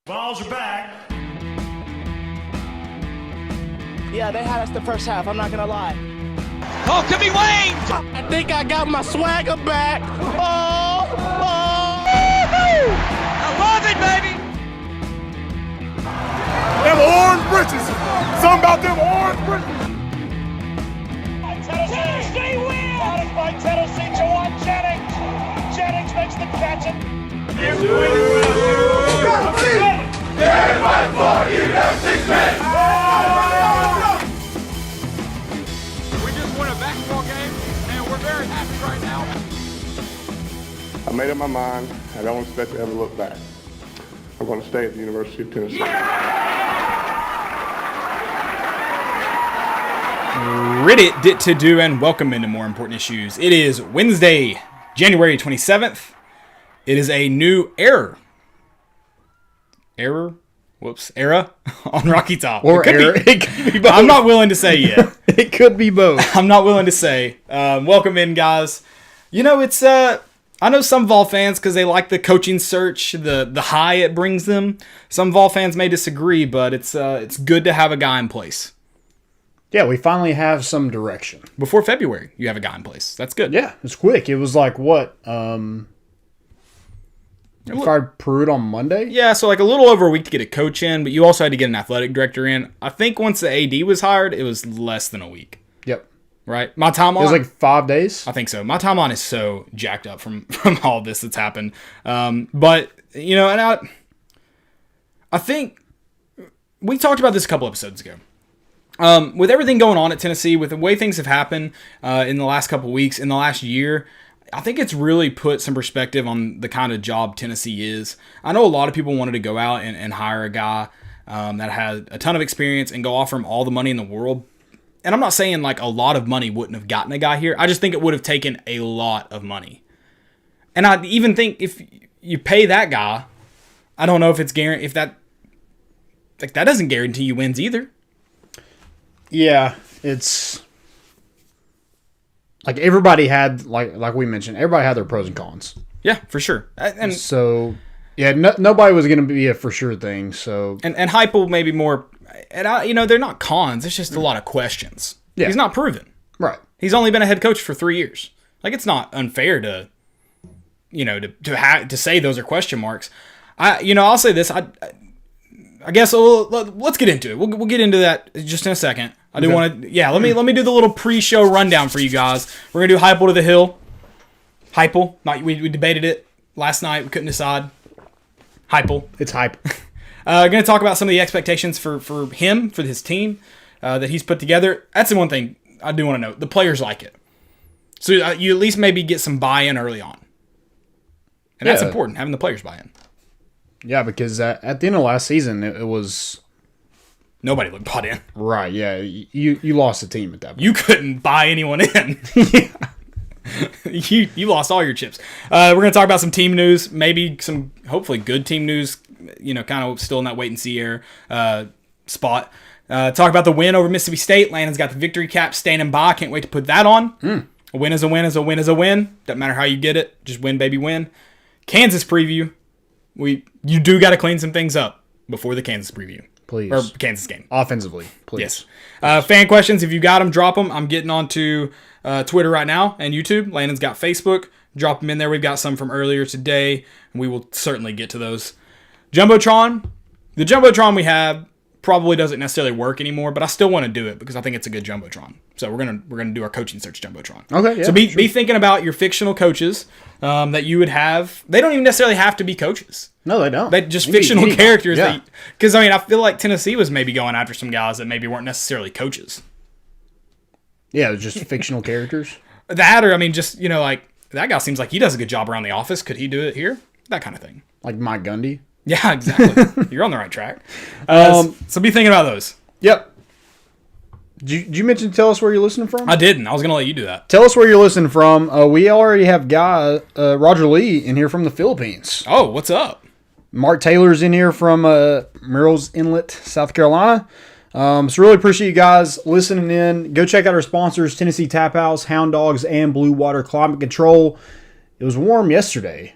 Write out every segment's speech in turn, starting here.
Balls are back. Yeah, they had us the first half, I'm not gonna lie. Oh, could be Wayne! I think I got my swagger back. Oh! I love it, baby! Them orange britches. Something about them orange britches. Tennessee wins! Out of by Tennessee, Jawan Jennings. Jennings makes the catch. We just won a basketball game, and we're very happy right now. I made up my mind. I don't expect to ever look back. I'm going to stay at the University of Tennessee. Reddit did to do and welcome into more important issues. It is Wednesday, January 27th. It is a new era on Rocky Top. Or error. It could be both. I'm not willing to say yet. It could be both. I'm not willing to say. Welcome in, guys. You know, it's I know some Vol fans, because they like the coaching search, the high it brings them. Some Vol fans may disagree, but it's good to have a guy in place. Yeah, we finally have some direction. Before February, you have a guy in place. That's good. Yeah, it's quick. It was like, what? Fired Pruitt on Monday? Yeah, so like a little over a week to get a coach in, but you also had to get an athletic director in. I think once the AD was hired, it was less than a week. Yep. Right? My timeline? It was like 5 days? I think so. My timeline is so jacked up from all this that's happened. But, you know, and I think we talked about this a couple episodes ago. With everything going on at Tennessee, with the way things have happened in the last couple weeks, in the last year, I think it's really put some perspective on the kind of job Tennessee is. I know a lot of people wanted to go out and hire a guy that had a ton of experience and go offer him all the money in the world. And I'm not saying like a lot of money wouldn't have gotten a guy here. I just think it would have taken a lot of money. And I even think if you pay that guy, I don't know if it's guaranteed, if that doesn't guarantee you wins either. Yeah, it's like everybody had, like we mentioned, everybody had their pros and cons. Yeah, for sure. And so, yeah, nobody was going to be a for sure thing. So and Heupel maybe more, and they're not cons. It's just a lot of questions. Yeah. He's not proven. Right. He's only been a head coach for 3 years. Like, it's not unfair to say those are question marks. I'll say this. I guess let's get into it. We'll get into that just in a second. I do want to. Yeah, let me do the little pre-show rundown for you guys. We're gonna do Heupel to the Hill. Heupel. We debated it last night. We couldn't decide. Heupel. It's hype. Gonna talk about some of the expectations for him, for his team that he's put together. That's the one thing I do want to note. The players like it, so you at least maybe get some buy-in early on, and that's important, having the players buy in. Yeah, because at the end of last season, it was nobody looked bought in. Right, yeah. You lost the team at that point. You couldn't buy anyone in. Yeah. You lost all your chips. We're going to talk about some team news, maybe some hopefully good team news, kind of still in that wait-and-see air spot. Talk about the win over Mississippi State. Landon's got the victory cap standing by. Can't wait to put that on. A win is a win is a win is a win. Doesn't matter how you get it. Just win, baby, win. Kansas preview. You do got to clean some things up before the Kansas preview. Please. Or Kansas game. Offensively, please. Yes. Fan questions, if you got them, drop them. I'm getting onto Twitter right now and YouTube. Landon's got Facebook. Drop them in there. We've got some from earlier today, and we will certainly get to those. Jumbotron. The Jumbotron we have probably doesn't necessarily work anymore, but I still want to do it because I think it's a good Jumbotron. So we're gonna do our coaching search Jumbotron. Okay. Yeah, so be thinking about your fictional coaches that you would have. They don't even necessarily have to be coaches. No, they don't. They just fictional characters. Yeah. Because I feel like Tennessee was maybe going after some guys that maybe weren't necessarily coaches. Yeah, just fictional characters. That or just like that guy seems like he does a good job around the office. Could he do it here? That kind of thing. Like Mike Gundy. Yeah, exactly. You're on the right track. So be thinking about those. Yep. Did you mention tell us where you're listening from? I didn't. I was going to let you do that. Tell us where you're listening from. We already have Roger Lee in here from the Philippines. Oh, what's up? Mark Taylor's in here from Murrells Inlet, South Carolina. So really appreciate you guys listening in. Go check out our sponsors, Tennessee Tap House, Hound Dogs, and Blue Water Climate Control. It was warm yesterday.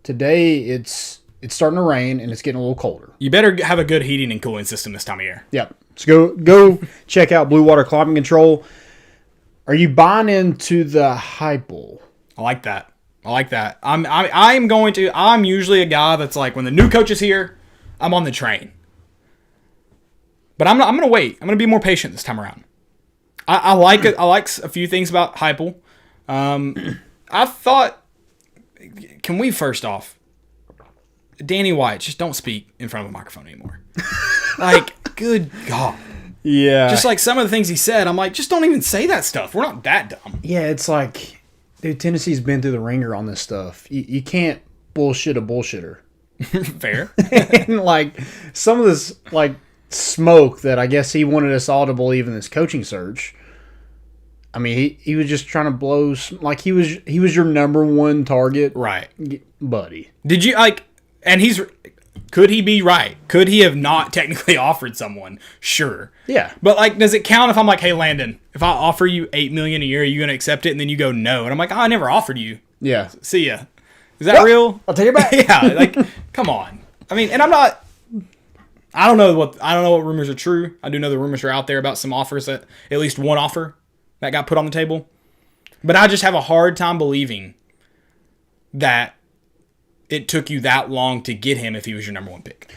Today it's it's starting to rain and it's getting a little colder. You better have a good heating and cooling system this time of year. Yep. So go check out Blue Water Climate Control. Are you buying into the Heupel? I like that. I'm usually a guy that's like, when the new coach is here, I'm on the train. But I'm going to wait. I'm going to be more patient this time around. I like it. I like a few things about Heupel. I thought, can we first off, Danny White, just don't speak in front of a microphone anymore. Like, good God. Yeah. Just like some of the things he said, I'm like, just don't even say that stuff. We're not that dumb. Yeah, it's like, dude, Tennessee's been through the ringer on this stuff. You can't bullshit a bullshitter. Fair. And like some of this like smoke that I guess he wanted us all to believe in this coaching search. I mean, he was just trying to blow like he was your number one target, Right. buddy. Did you like? And could he be right? Could he have not technically offered someone? Sure. Yeah. But like, does it count if I'm like, hey, Landon, if I offer you $8 million a year, are you gonna accept it? And then you go no, and I'm like, oh, I never offered you. Yeah. See ya. Is that real? I'll take it back. Yeah. Like, come on. I mean, and I'm not. I don't know what rumors are true. I do know the rumors are out there about some offers, that at least one offer that got put on the table. But I just have a hard time believing that it took you that long to get him if he was your number one pick.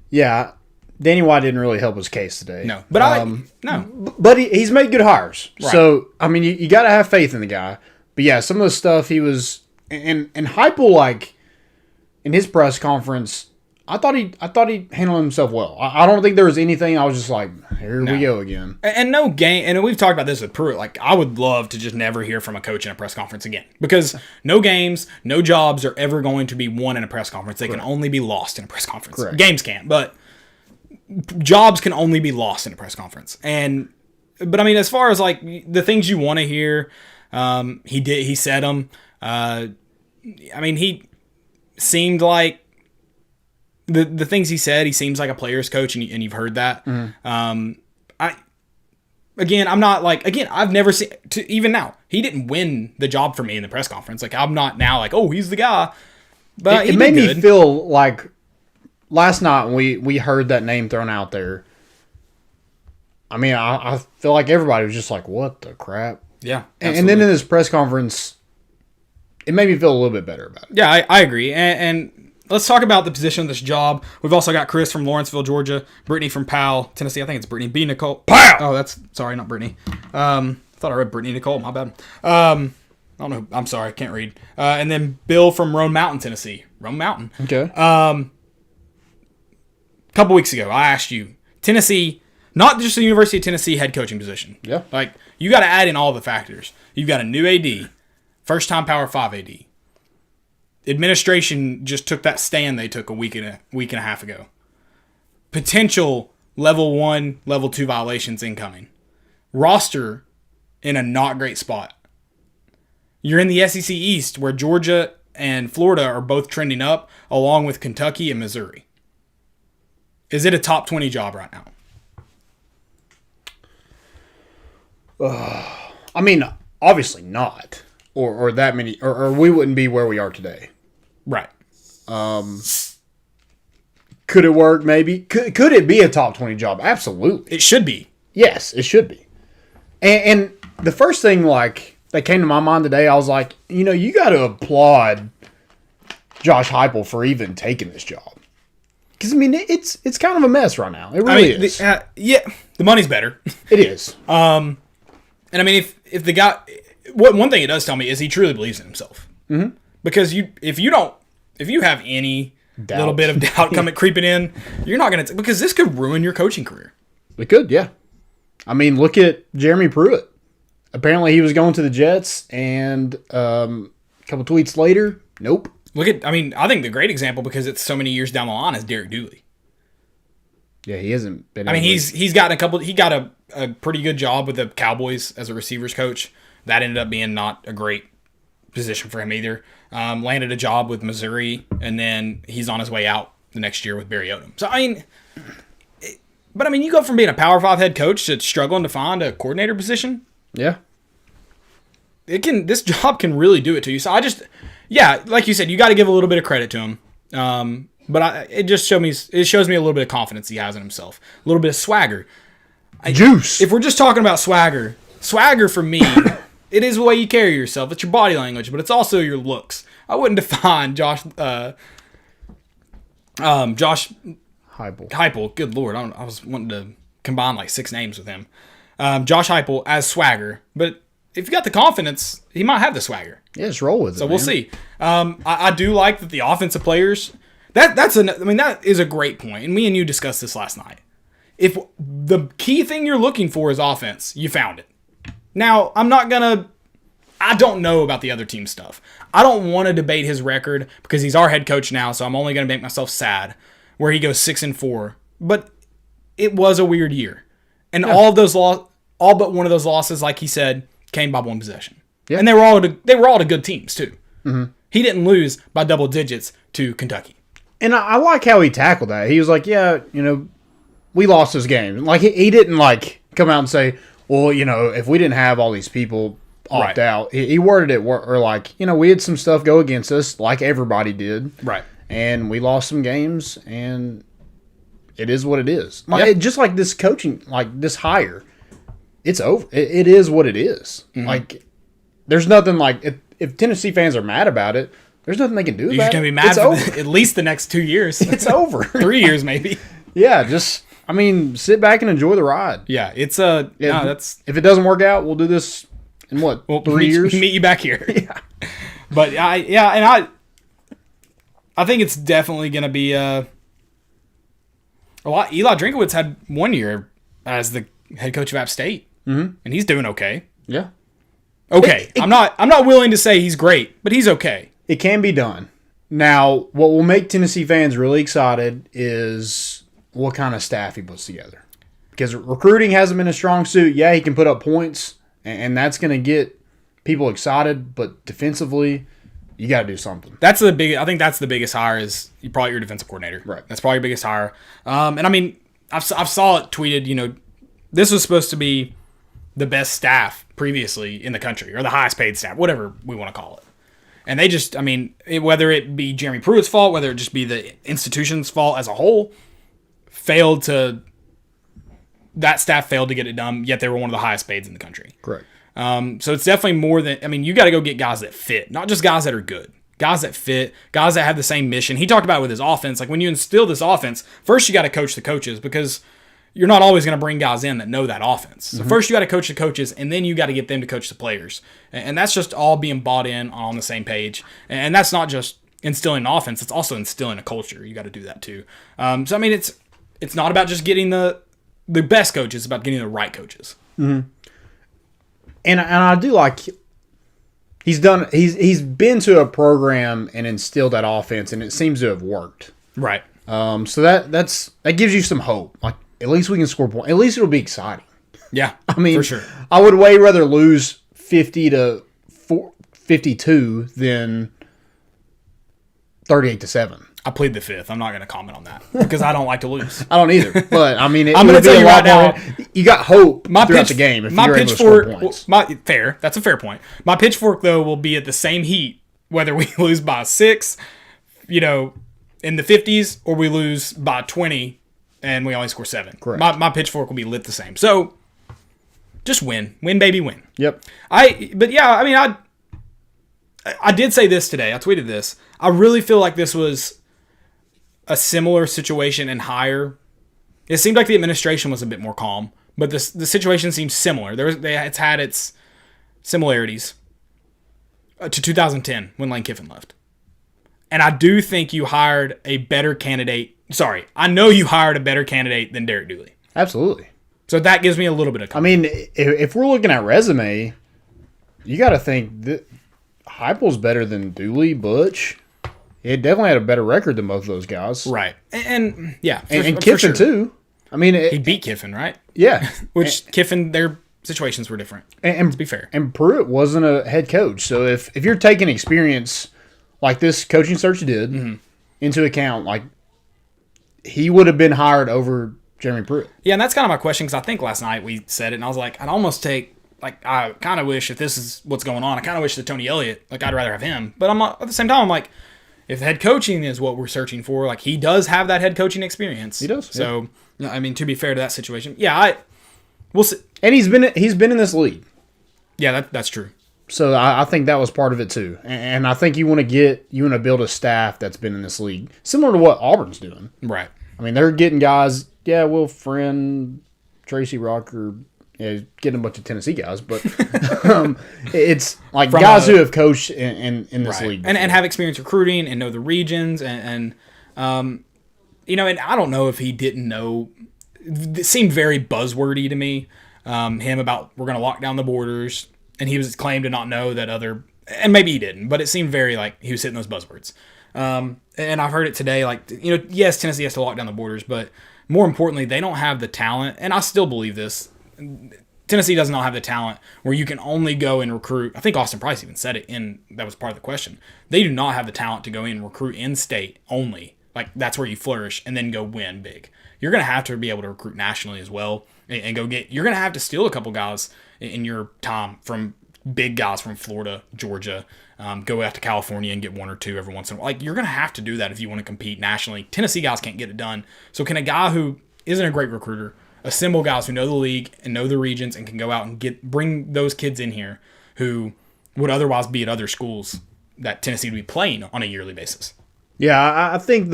Yeah. Danny White didn't really help his case today. No. But no. But he's made good hires. Right. So, I mean, you got to have faith in the guy. But yeah, some of the stuff he was and Heupel, like in his press conference, I thought he handled himself well. I don't think there was anything I was just like, here we go again. And no game, and we've talked about this with Pruitt. Like, I would love to just never hear from a coach in a press conference again, because no games, no jobs are ever going to be won in a press conference. They can only be lost in a press conference. Correct. Games can't, but jobs can only be lost in a press conference. But I mean, as far as like the things you want to hear, he said them. I mean, he seemed like the things he said. He seems like a player's coach, and you've heard that. Mm-hmm. I'm not like, I've never seen, even now, he didn't win the job for me in the press conference. Like, I'm not now like, oh, he's the guy. But it made me feel like last night when we heard that name thrown out there. I mean, I feel like everybody was just like, what the crap? Yeah. And then in this press conference, it made me feel a little bit better about it. Yeah, I agree. And let's talk about the position of this job. We've also got Chris from Lawrenceville, Georgia. Brittany from Powell, Tennessee. I think it's Brittany. B. Nicole. Powell! Oh, sorry, not Brittany. Thought I read Brittany Nicole. My bad. I don't know. I'm sorry. I can't read. And then Bill from Roan Mountain, Tennessee. Roan Mountain. Okay. A couple weeks ago, I asked you, Tennessee, not just the University of Tennessee head coaching position. Yeah. Like, you got to add in all the factors. You've got a new AD, first-time Power 5 AD. Administration just took that stand they took a week and a half ago. Potential level 1, level 2 violations incoming. Roster in a not great spot. You're in the SEC East, where Georgia and Florida are both trending up, along with Kentucky and Missouri. Is it a top 20 job right now? I mean, obviously not. Or that many, or we wouldn't be where we are today. Right. Could it work? Maybe. Could it be a top 20 job? Absolutely. It should be. Yes, it should be. And the first thing like that came to my mind today, I was like, you got to applaud Josh Heupel for even taking this job. Because I mean, it's kind of a mess right now. It really is. The money's better. It is. And I mean, if the guy, one thing it does tell me is he truly believes in himself. Mm-hmm. Because if you have any little bit of doubt creeping in, you're not going to, because this could ruin your coaching career. It could, yeah. I mean, look at Jeremy Pruitt. Apparently he was going to the Jets, and a couple tweets later, nope. I think the great example, because it's so many years down the line, is Derek Dooley. Yeah, he hasn't been. I mean, he got a pretty good job with the Cowboys as a receivers coach. That ended up being not a great position for him either. Landed a job with Missouri, and then he's on his way out the next year with Barry Odom. So, I mean, you go from being a Power 5 head coach to struggling to find a coordinator position. Yeah. This job can really do it to you. So like you said, you got to give a little bit of credit to him. But it shows me a little bit of confidence he has in himself, a little bit of swagger. Juice. If we're just talking about swagger for me, it is the way you carry yourself. It's your body language, but it's also your looks. I wouldn't define Josh Heupel. Good Lord, I was wanting to combine like 6 names with him. Josh Heupel as swagger, but if you got the confidence, he might have the swagger. Yeah, just roll with it. So we'll see. I do like that the offensive players. That is a great point, and me and you discussed this last night. If the key thing you're looking for is offense, you found it. Now, I don't know about the other team stuff. I don't want to debate his record because he's our head coach now, so I'm only going to make myself sad where he goes 6-4. But it was a weird year. And all but one of those losses, like he said, came by one possession. Yeah. And they were all to good teams, too. Mm-hmm. He didn't lose by double digits to Kentucky. And I like how he tackled that. He was like, yeah, we lost this game. Like, he didn't, come out and say, well, if we didn't have all these people opt out. He worded it we had some stuff go against us, like everybody did. Right. And we lost some games, and it is what it is. Just like this coaching, this hire, it's over. It is what it is. Mm-hmm. There's nothing if Tennessee fans are mad about it, there's nothing they can do about it. You're going to be mad for at least the next 2 years. It's over. 3 years, maybe. Yeah, sit back and enjoy the ride. Yeah, it's if it doesn't work out, we'll do this in 3 years? Meet you back here. Yeah. But I think it's definitely going to be a lot. Eli Drinkowitz had 1 year as the head coach of App State, and he's doing okay. Yeah. Okay, I'm not willing to say he's great, but he's okay. It can be done. Now, what will make Tennessee fans really excited is what kind of staff he puts together. Because recruiting hasn't been a strong suit. Yeah, he can put up points, and that's going to get people excited. But defensively, you got to do something. I think that's the biggest hire is probably your defensive coordinator. Right. That's probably your biggest hire. And I mean, I've saw it tweeted. This was supposed to be the best staff previously in the country, or the highest paid staff, whatever we want to call it. And they just, whether it be Jeremy Pruitt's fault, whether it just be the institution's fault as a whole, that staff failed to get it done, yet they were one of the highest paid in the country. Correct. So it's definitely more than, you got to go get guys that fit, not just guys that are good. Guys that fit, guys that have the same mission. He talked about it with his offense. When you instill this offense, first you got to coach the coaches, because you're not always going to bring guys in that know that offense. So first you got to coach the coaches, and then you got to get them to coach the players. And that's just all being bought in on the same page. And that's not just instilling an offense, it's also instilling a culture. You got to do that too. It's not about just getting the best coaches, it's about getting the right coaches. Mm-hmm. And I do like he's been to a program and instilled that offense, and it seems to have worked. Right. So that gives you some hope. At least we can score points. At least it'll be exciting. Yeah, for sure. I would way rather lose 50-52 than 38-7. I plead the fifth. I'm not going to comment on that because I don't like to lose. I don't either. But I'm going to tell you right now, you got hope throughout the game if you're able to score points. Fair. That's a fair point. My pitchfork though will be at the same heat whether we lose by 6, in the 50s, or we lose by 20 and we only score 7. Correct. My pitchfork will be lit the same. So just win, baby, win. Yep. I did say this today. I tweeted this. I really feel like this was a similar situation and higher. It seemed like the administration was a bit more calm, but the situation seems similar. It's had its similarities to 2010 when Lane Kiffin left. And I do think you hired a better candidate. Sorry, I know you hired a better candidate than Derek Dooley. Absolutely. So that gives me a little bit of confidence. If we're looking at resume, you got to think that Heupel's better than Dooley, Butch. He definitely had a better record than both of those guys. Right. And yeah. And Kiffin, too. He beat Kiffin, right? Yeah. Kiffin, their situations were different. And to be fair. And Pruitt wasn't a head coach. So if you're taking experience like this coaching search did into account, he would have been hired over Jeremy Pruitt. Yeah, and that's kind of my question, because I think last night we said it, and I was like, I'd almost take, I kind of wish, if this is what's going on, I kind of wish that Tony Elliott, I'd rather have him. But at the same time, I'm like, if head coaching is what we're searching for, like he does have that head coaching experience. He does. So, I mean, to be fair to that situation, yeah, we'll see. And he's been in this league. Yeah, that's true. So I think that was part of it too. And I think you want to build a staff that's been in this league, similar to what Auburn's doing. Right. I mean, they're getting guys. Yeah, Will Friend, Tracy Rocker, getting a bunch of Tennessee guys, but it's like guys who have coached in this league and have experience recruiting and know the regions and you know, and I don't know if he didn't know. It seemed very buzzwordy to me. Him about we're going to lock down the borders, and he was claimed to not know that other, and maybe he didn't, but it seemed very like he was hitting those buzzwords. And I've heard it today, like, you know, yes, Tennessee has to lock down the borders, but more importantly, they don't have the talent, and I still believe this. Tennessee does not have the talent where you can only go and recruit. I think Austin Price even said it that was part of the question. They do not have the talent to go in and recruit in state only. Like, that's where you flourish and then go win big. You're going to have to be able to recruit nationally as well and go you're going to have to steal a couple guys in your time from big guys from Florida, Georgia, go out to California and get one or two every once in a while. Like, you're going to have to do that if you want to compete nationally. Tennessee guys can't get it done. So can a guy who isn't a great recruiter assemble guys who know the league and know the regions and can go out and bring those kids in here who would otherwise be at other schools that Tennessee would be playing on a yearly basis? Yeah, I think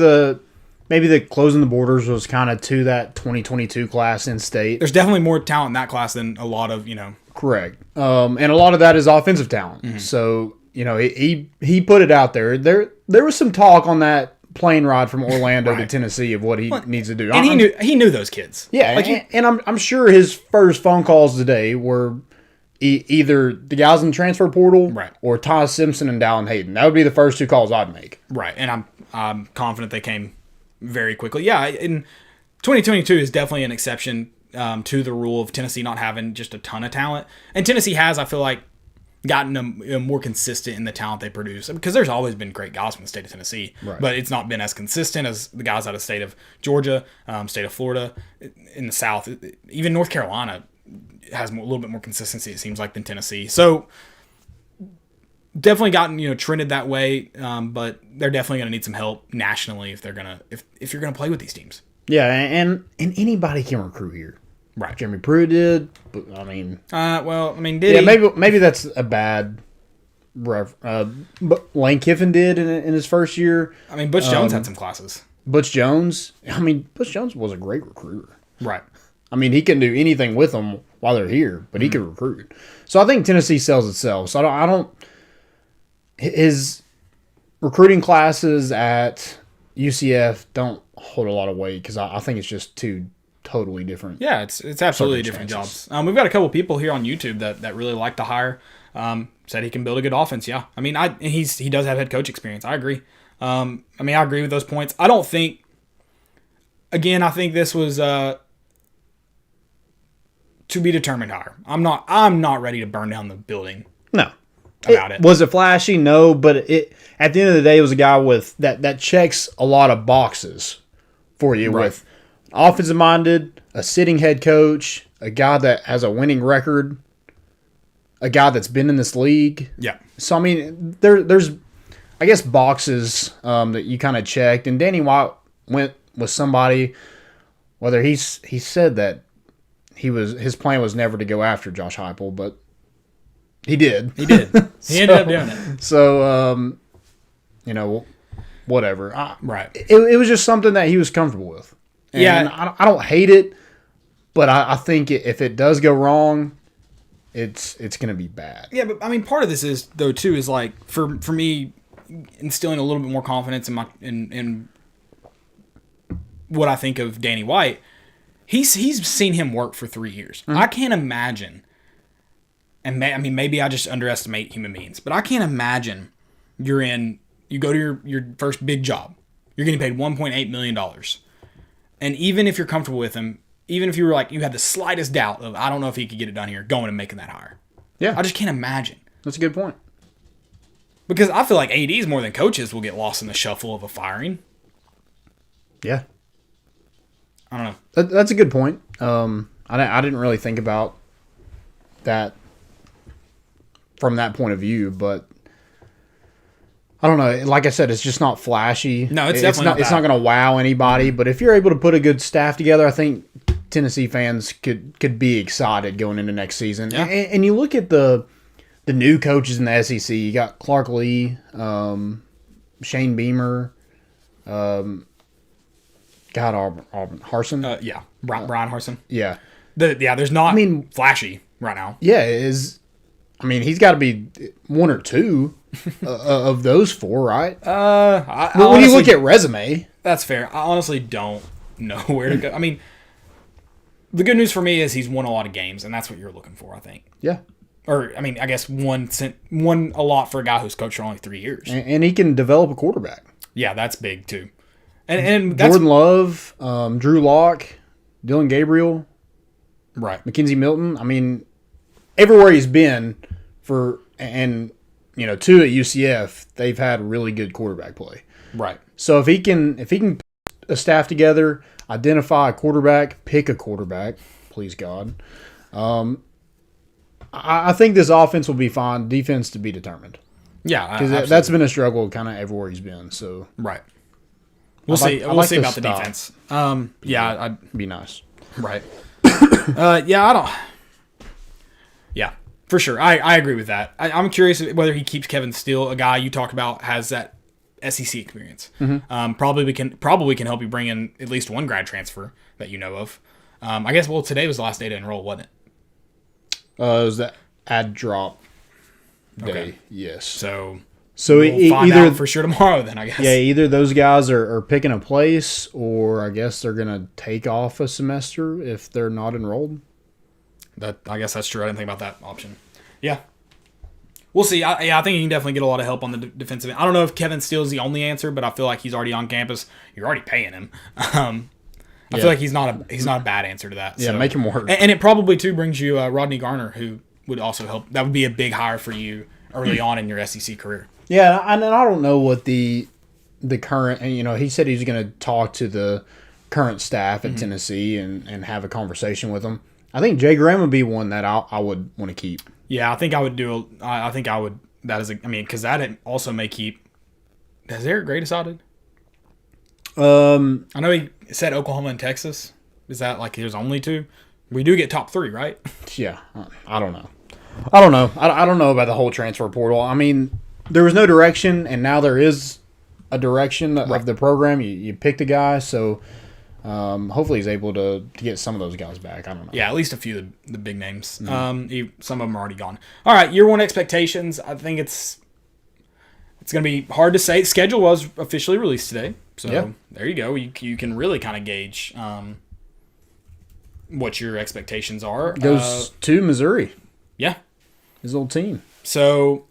maybe the closing the borders was kind of to that 2022 class in state. There's definitely more talent in that class than a lot of, you know. Correct. And a lot of that is offensive talent. Mm-hmm. So, you know, he put it out there. There was some talk on that plane ride from Orlando to Tennessee of what he needs to do. And he knew those kids. Yeah, like and I'm sure his first phone calls today were either the guys in the transfer portal or Ty Simpson and Dallin Hayden. That would be the first two calls I'd make. Right, and I'm confident they came very quickly. Yeah, in 2022 is definitely an exception to the rule of Tennessee not having just a ton of talent. And Tennessee has, I feel like, gotten more consistent in the talent they produce. Because there's always been great guys from the state of Tennessee, but it's not been as consistent as the guys out of the state of Georgia, state of Florida, in the South. Even North Carolina has a little bit more consistency, it seems like, than Tennessee. So definitely gotten, you know, trended that way, but they're definitely going to need some help nationally if you're going to play with these teams. Yeah, and anybody can recruit here. Right. Jeremy Pruitt did, but I mean... did he? Maybe that's a bad... but Lane Kiffin did in his first year. I mean, Butch Jones had some classes. Butch Jones was a great recruiter. Right. I mean, he can do anything with them while they're here, but he can recruit. So I think Tennessee sells itself. So I don't his recruiting classes at UCF don't hold a lot of weight because I think it's just two totally different. Yeah, it's absolutely different jobs. We've got a couple people here on YouTube that really like the hire. Said he can build a good offense. Yeah, I mean, he does have head coach experience. I agree. I agree with those points. I don't think. Again, I think this was to be determined hire. I'm not ready to burn down the building. No. About it. Was it flashy? No, but at the end of the day, it was a guy with that checks a lot of boxes for you with offensive minded, a sitting head coach, a guy that has a winning record, a guy that's been in this league. Yeah. So I mean, there's I guess boxes that you kind of checked, and Danny White went with somebody. Whether he said that his plan was never to go after Josh Heupel, but he did. He did. He ended up doing it. So, whatever. Right. It was just something that he was comfortable with. And I don't hate it, but I think if it does go wrong, it's going to be bad. Yeah, but I mean, part of this is though too is like for me instilling a little bit more confidence in what I think of Danny White. He's seen him work for 3 years. Mm-hmm. I can't imagine. And maybe I just underestimate human beings, but I can't imagine you go to your first big job. You're getting paid $1.8 million. And even if you're comfortable with him, even if you were like, you had the slightest doubt of, I don't know if he could get it done here, going and making that hire. Yeah. I just can't imagine. That's a good point. Because I feel like ADs more than coaches will get lost in the shuffle of a firing. Yeah. I don't know. That's a good point. I didn't really think about that from that point of view, but I don't know. Like I said, it's just not flashy. No, it's definitely not It's that. not going to wow anybody. But if you're able to put a good staff together, I think Tennessee fans could be excited going into next season. Yeah. And you look at the new coaches in the SEC. You got Clark Lee, Shane Beamer, Auburn Harsin. Yeah, Brian Harsin. Yeah. There's not flashy right now. Yeah, he's got to be one or two of those four, right? When you look at resume, that's fair. I honestly don't know where to go. I mean, the good news for me is he's won a lot of games, and that's what you're looking for, I think. yeah, Or, I mean, I guess won a lot for a guy who's coached for only 3 years. and he can develop a quarterback. Yeah, that's big too. And that's Jordan Love, Drew Lock, Dylan Gabriel, right. Mackenzie Milton. I mean, everywhere he's been two at UCF, they've had really good quarterback play. Right. So if he can put a staff together, identify a quarterback, pick a quarterback, please God. I think this offense will be fine. Defense to be determined. Yeah, Because that's been a struggle kind of everywhere he's been. So right. We'll I'd see. like We'll see the about the stop. defense. I'd be nice. right. I don't. Yeah, for sure. I agree with that. I'm curious whether he keeps Kevin Steele, a guy you talked about has that SEC experience. Mm-hmm. Probably can help you bring in at least one grad transfer that you know of. I guess. Well, today was the last day to enroll, wasn't it? It was the ad drop day. Okay. Yes. So we'll find out for sure tomorrow. Then I guess. Yeah, either those guys are picking a place, or I guess they're gonna take off a semester if they're not enrolled. I guess that's true. I didn't think about that option. Yeah. We'll see. I think he can definitely get a lot of help on the defensive end. I don't know if Kevin Steele is the only answer, but I feel like he's already on campus. You're already paying him. I feel like he's not a bad answer to that. Yeah, make him work. And it probably too brings you Rodney Garner, who would also help. That would be a big hire for you early on in your SEC career. Yeah, and I don't know what the current, and he said he's going to talk to the current staff at Tennessee and have a conversation with them. I think Jay Graham would be one that I would want to keep. Yeah, I think I would do. I think I would. That is. Because that also may keep. Has Eric Gray decided? I know he said Oklahoma and Texas. Is that like there's only two? We do get top 3, right? Yeah, I don't know. I don't know about the whole transfer portal. I mean, there was no direction, and now there is a direction of the program. You picked a guy, so hopefully he's able to get some of those guys back. I don't know. Yeah, at least a few of the big names. Some of them are already gone. All right, year one expectations. I think it's going to be hard to say. Schedule was officially released today, so there you go. You can really kind of gauge what your expectations are. Goes to Missouri, Yeah. his old team. So,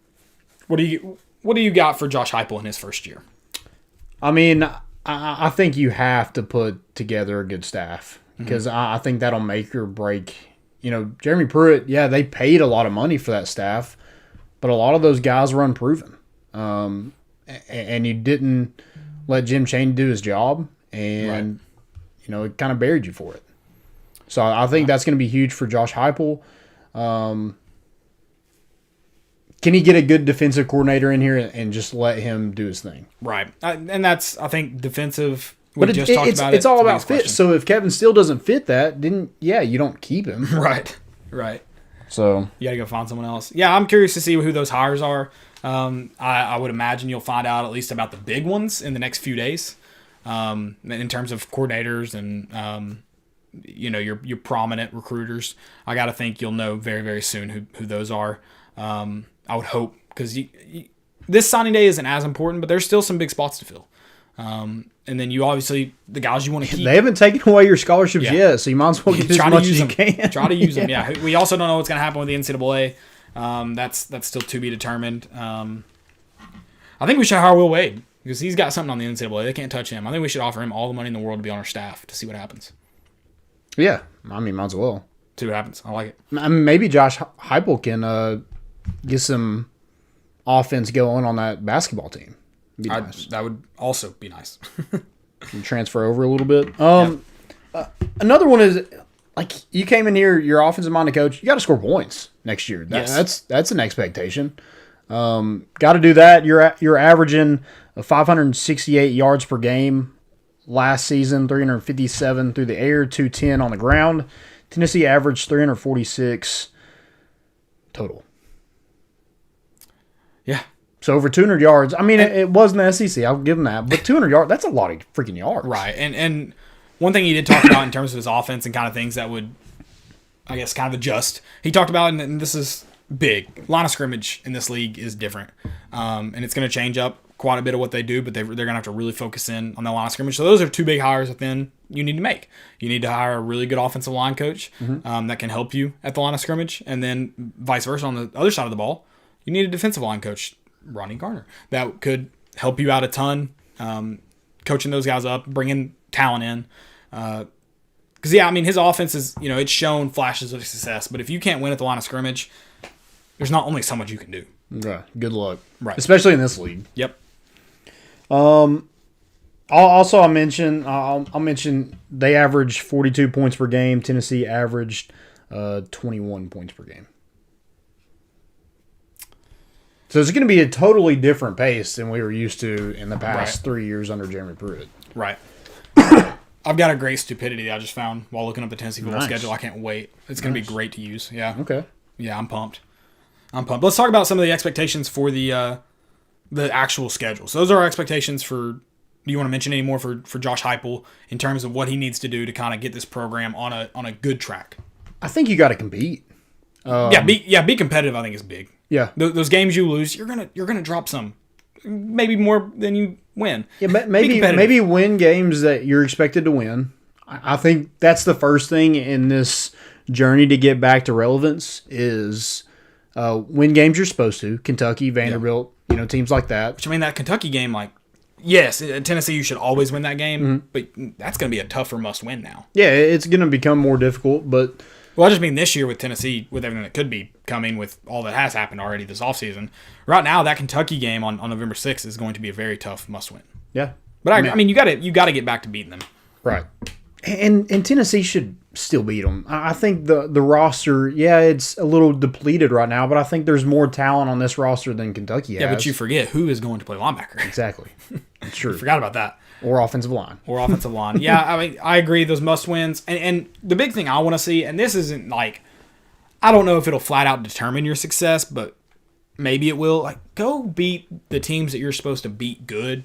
what do you got for Josh Heupel in his first year? I mean, I think you have to put together a good staff because I think that'll make or break. Jeremy Pruitt, they paid a lot of money for that staff, but a lot of those guys were unproven. And you didn't let Jim Chaney do his job, and it kind of buried you for it. So I think that's going to be huge for Josh Heupel. Can he get a good defensive coordinator in here and just let him do his thing? Right, and that's I think defensive. But it's all about fit. So if Kevin Steele doesn't fit that, then you don't keep him. Right. So you got to go find someone else. Yeah, I'm curious to see who those hires are. I would imagine you'll find out at least about the big ones in the next few days, in terms of coordinators and your prominent recruiters. I got to think you'll know very, very soon who those are. I would hope because this signing day isn't as important, but there's still some big spots to fill. And then you obviously the guys you want to keep. They haven't taken away your scholarships yet, so you might as well get as much as you can. Try to use them. Yeah. We also don't know what's going to happen with the NCAA. That's still to be determined. I think we should hire Will Wade because he's got something on the NCAA. They can't touch him. I think we should offer him all the money in the world to be on our staff to see what happens. Yeah, I mean, might as well. See what happens. I like it. I mean, maybe Josh Heupel can get some offense going on that basketball team. Nice. That would also be nice. Transfer over a little bit. Another one is like you came in here, you're offensive minded coach. You got to score points next year. That's an expectation. Got to do that. You're averaging 568 yards per game last season, 357 through the air, 210 on the ground. Tennessee averaged 346 total. Yeah. So over 200 yards. I mean, it wasn't the SEC. I'll give them that. But 200 yards, that's a lot of freaking yards. Right. And one thing he did talk about in terms of his offense and kind of things that would, I guess, kind of adjust. He talked about, and this is big, line of scrimmage in this league is different. And it's going to change up quite a bit of what they do, but they're going to have to really focus in on the line of scrimmage. So those are two big hires within you need to make. You need to hire a really good offensive line coach that can help you at the line of scrimmage. And then vice versa on the other side of the ball, you need a defensive line coach, Ronnie Garner, that could help you out a ton, coaching those guys up, bringing talent in. Because, yeah, I mean, his offense is, it's shown flashes of success. But if you can't win at the line of scrimmage, there's not only so much you can do. Yeah, good luck. Right. Especially in this league. Yep. I'll mention they averaged 42 points per game. Tennessee averaged 21 points per game. So it's going to be a totally different pace than we were used to in the past 3 years under Jeremy Pruitt. Right. I've got a great stupidity that I just found while looking up the Tennessee football schedule. I can't wait. It's going to be great to use. Yeah. Okay. Yeah, I'm pumped. Let's talk about some of the expectations for the actual schedule. So those are our expectations for. Do you want to mention any more for Josh Heupel in terms of what he needs to do to kind of get this program on a good track? I think you got to compete. Be competitive. I think is big. Yeah, those games you lose, you're gonna drop some, maybe more than you win. Yeah, maybe win games that you're expected to win. I think that's the first thing in this journey to get back to relevance is win games you're supposed to. Kentucky, Vanderbilt, teams like that. Which I mean, that Kentucky game, yes, at Tennessee you should always win that game, but that's going to be a tougher must-win now. Yeah, it's going to become more difficult, but... Well, I just mean this year with Tennessee, with everything that could be coming, with all that has happened already this offseason. Right now, that Kentucky game on November 6th is going to be a very tough must-win. Yeah. But I mean, you got to get back to beating them. Right. And Tennessee should still beat them. I think the roster, it's a little depleted right now, but I think there's more talent on this roster than Kentucky has. Yeah, but you forget who is going to play linebacker. Exactly. It's true. Forgot about that. Or offensive line. Yeah, I mean, I agree. Those must-wins. And the big thing I want to see, and this isn't I don't know if it'll flat out determine your success, but maybe it will. Go beat the teams that you're supposed to beat good.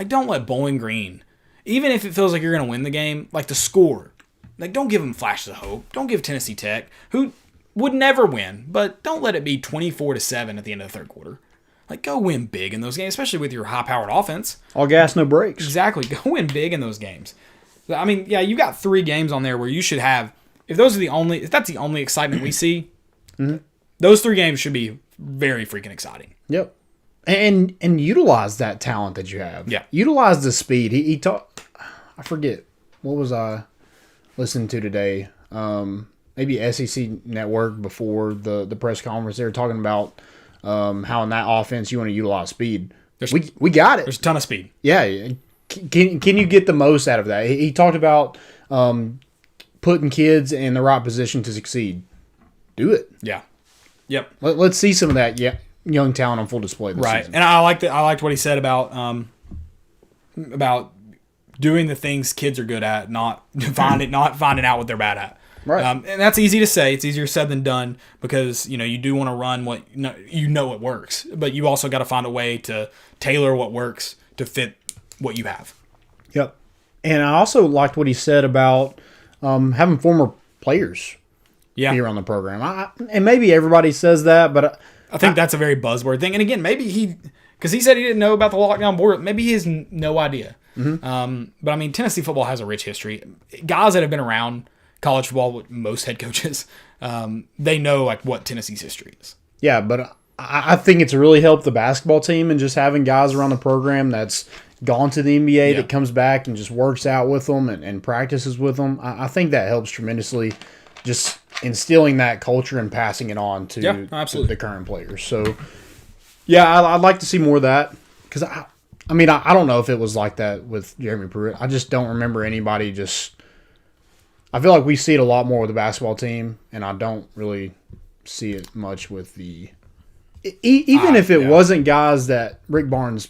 Don't let Bowling Green, even if it feels like you're going to win the game, the score. Don't give them flashes of hope. Don't give Tennessee Tech, who would never win, but don't let it be 24-7 at the end of the third quarter. Go win big in those games, especially with your high-powered offense. All gas, no brakes. Exactly. Go win big in those games. I mean, yeah, you got 3 games on there where you should have. If that's the only excitement we see, those 3 games should be very freaking exciting. Yep. And utilize that talent that you have. Yeah. Utilize the speed. He talked. I forget what was I listening to today. Maybe SEC Network before the press conference. They were talking about. How in that offense you want to utilize speed. We got it. There's a ton of speed. Yeah. Can you get the most out of that? He talked about putting kids in the right position to succeed. Do it. Yeah. Yep. Let's see some of that young talent on full display this season. And I liked what he said about doing the things kids are good at, not finding out what they're bad at. Right. And that's easy to say. It's easier said than done because, you do want to run what it works. But you also got to find a way to tailor what works to fit what you have. Yep. And I also liked what he said about having former players be around the program. And maybe everybody says that, but I think that's a very buzzword thing. And again, maybe because he said he didn't know about the lockdown board, maybe he has no idea. Mm-hmm. But I mean, Tennessee football has a rich history. Guys that have been around college football with most head coaches, they know what Tennessee's history is. Yeah, but I think it's really helped the basketball team and just having guys around the program that's gone to the NBA that comes back and just works out with them and practices with them. I think that helps tremendously, just instilling that culture and passing it on to the current players. So, yeah, I'd like to see more of that because I don't know if it was like that with Jeremy Pruitt. I just don't remember anybody just. I feel like we see it a lot more with the basketball team, and I don't really see it much with the even if it wasn't guys that Rick Barnes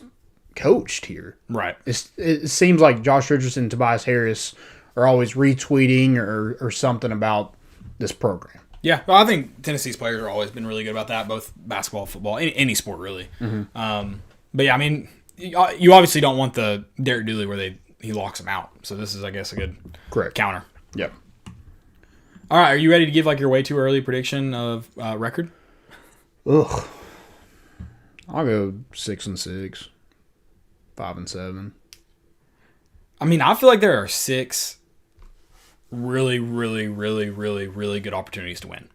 coached here, Right. it seems like Josh Richardson and Tobias Harris are always retweeting or something about this program. Yeah, well, I think Tennessee's players have always been really good about that, both basketball, football, any sport really. But yeah, I mean, you obviously don't want the Derek Dooley where he locks them out. So this is, I guess, a good counter. Yep. All right, are you ready to give like your way too early prediction of record? Ugh. I'll go 6-6, 5-7. I mean, I feel like there are 6 really, really, really, really, really good opportunities to win.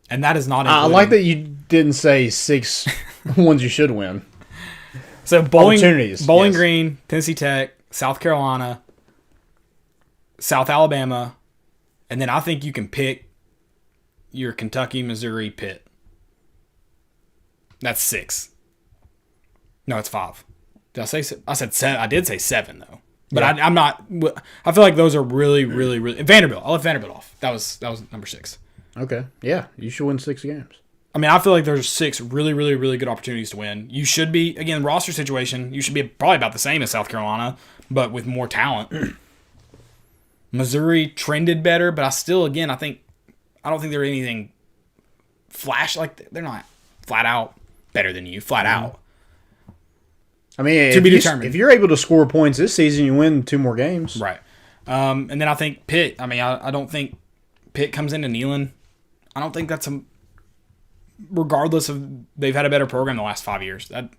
And that is not I like that you didn't say 6 ones you should win. So Bowling Opportunities, yes. Green, Tennessee Tech, South Carolina, South Alabama, and then I think you can pick your Kentucky, Missouri, Pitt. That's 6. No, it's 5. Did I say? I said 7. I did say 7 though. But yeah. I'm not. I feel like those are really, really, really. Vanderbilt. I left Vanderbilt off. That was number 6. Okay. Yeah, you should win 6 games. I mean, I feel like there's 6 really, really, really good opportunities to win. You should be, again, roster situation, you should be probably about the same as South Carolina, but with more talent. Missouri trended better, but I don't think they're anything flash. Like, they're not flat out better than you, flat out. I mean, to be determined. If you're able to score points this season, you win 2 more games. Right. And then I think Pitt, I don't think Pitt comes into Neyland. I don't think that's regardless of they've had a better program the last 5 years. I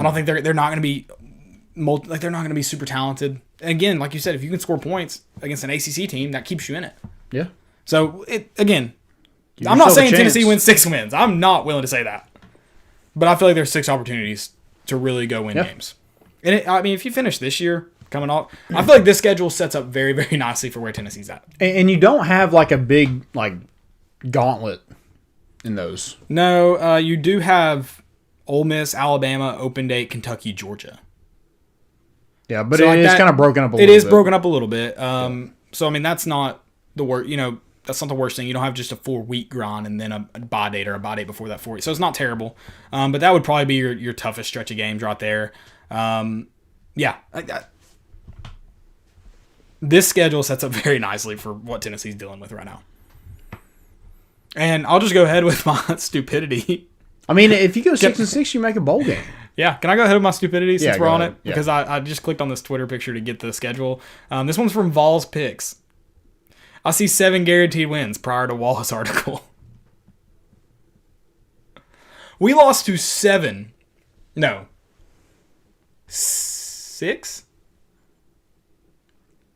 don't think they're not going to be they're not going to be super talented. And again, like you said, if you can score points against an ACC team, that keeps you in it. Yeah. So I'm not saying Tennessee wins 6 wins. I'm not willing to say that, but I feel like there's 6 opportunities to really go win games. And if you finish this year coming off, I feel like this schedule sets up very, very nicely for where Tennessee's at. And you don't have like a big gauntlet in those. No, you do have Ole Miss, Alabama, Open Date, Kentucky, Georgia. Yeah, but it is kind of broken up a little bit. It is broken up a little bit. So, I mean, that's not the worst. That's not the worst thing. You don't have just a 4-week grind and then a bye date or a bye date before that 4 weeks. So it's not terrible. But that would probably be your toughest stretch of games right there. This schedule sets up very nicely for what Tennessee's dealing with right now. And I'll just go ahead with my stupidity. I mean, if you go 6-6, you make a bowl game. Yeah, can I go ahead with my stupidity since we're on ahead. it? Because I just clicked on this Twitter picture to get the schedule. This one's from Vols Picks. I see 7 guaranteed wins prior to Wallace' article. We lost to 6?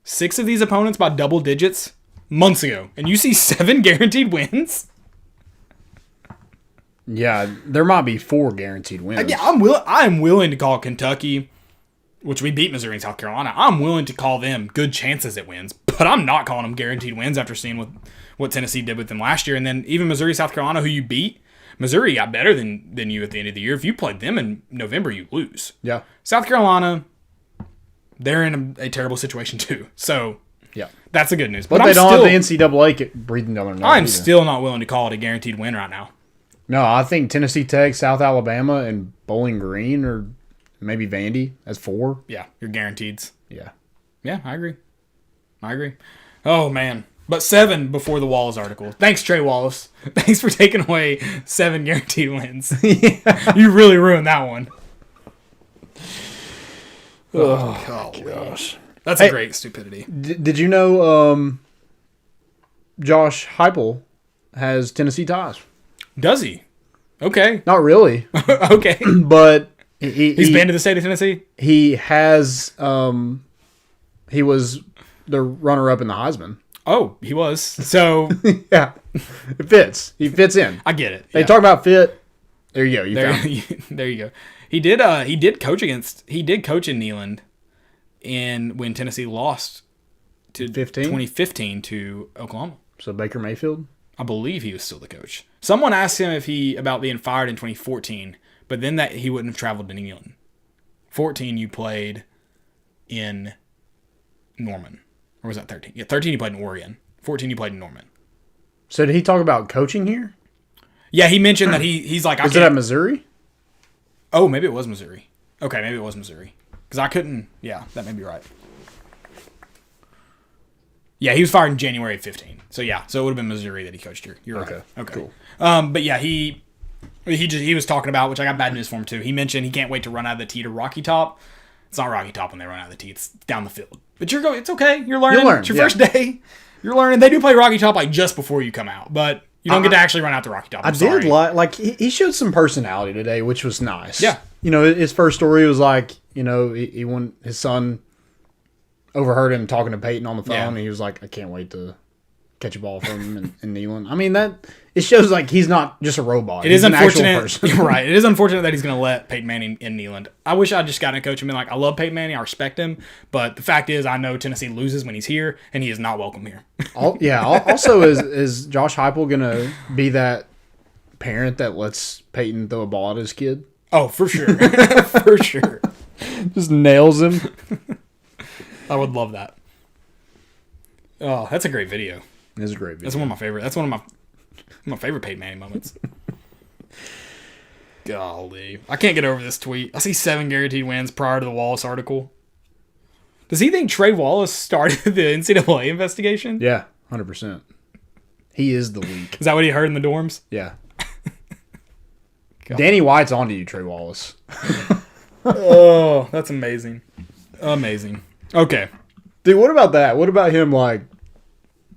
6 of these opponents by double digits months ago. And you see 7 guaranteed wins? Yeah, there might be 4 guaranteed wins. Yeah, I'm willing to call Kentucky, which we beat Missouri and South Carolina. I'm willing to call them good chances at wins, but I'm not calling them guaranteed wins after seeing what Tennessee did with them last year. And then even Missouri, South Carolina, who you beat, Missouri got better than you at the end of the year. If you played them in November, you lose. Yeah. South Carolina, they're in a terrible situation too. So yeah, that's the good news. But they don't have the NCAA breathing down their nose. I'm still not willing to call it a guaranteed win right now. No, I think Tennessee Tech, South Alabama, and Bowling Green, or maybe Vandy, as 4. Yeah, you're guaranteed. Yeah. Yeah, I agree. Oh, man. But 7 before the Wallace article. Thanks, Trey Wallace. Thanks for taking away 7 guaranteed wins. Yeah. You really ruined that one. Oh gosh. That's a great stupidity. Did you know Josh Heupel has Tennessee ties? Does he? Okay. Not really. Okay. But he's been to the state of Tennessee? He has he was the runner-up in the Heisman. Oh, he was. So yeah. It fits. He fits in. I get it. They talk about fit. There you go. There you go. He did coach in Neyland when Tennessee lost to 2015 to Oklahoma. So Baker Mayfield? I believe he was still the coach. Someone asked him about being fired in 2014, but then that he wouldn't have traveled to Neyland. 14 you played in Norman. Or was that 13? Yeah, 13 you played in Oregon. 14 you played in Norman. So did he talk about coaching here? Yeah, he mentioned that he's like, Is it at Missouri? Oh, maybe it was Missouri. Okay, maybe it was Missouri. Because I couldn't... Yeah, that may be right. Yeah, he was fired in January of 15. So, yeah. So, it would have been Missouri that he coached here. You're right. Okay. Cool. But, yeah, he was talking about, which I got bad news for him, too. He mentioned he can't wait to run out of the tee to Rocky Top. It's not Rocky Top when they run out of the tee. It's down the field. But it's okay. You're learning. You'll learn, It's your first day. You're learning. They do play Rocky Top, like, just before you come out. But... You don't get to actually run out the Rocky Top. I did like he showed some personality today, which was nice. Yeah. You know, his first story was like, you know, he when his son overheard him talking to Peyton on the phone, and he was like, I can't wait to catch a ball from him and Neyland. I mean, it shows like he's not just a robot. It is an actual unfortunate, person. right? It is unfortunate that he's going to let Peyton Manning in Neyland. I wish I just got to coach him. And like, I love Peyton Manning, I respect him, but the fact is, I know Tennessee loses when he's here, and he is not welcome here. Also, is Josh Heupel going to be that parent that lets Peyton throw a ball at his kid? Oh, for sure, for sure. Just nails him. I would love that. Oh, that's a great video. It's a great video. That's one of my favorite. That's one of my favorite Peyton Manning moments. Golly, I can't get over this tweet. I see 7 guaranteed wins prior to the Wallace article. Does he think Trey Wallace started the NCAA investigation? Yeah, 100%. He is the leak. Is that what he heard in the dorms? Yeah. Danny White's onto you, Trey Wallace. Oh, that's amazing. Amazing. Okay. Dude, what about that? What about him, like,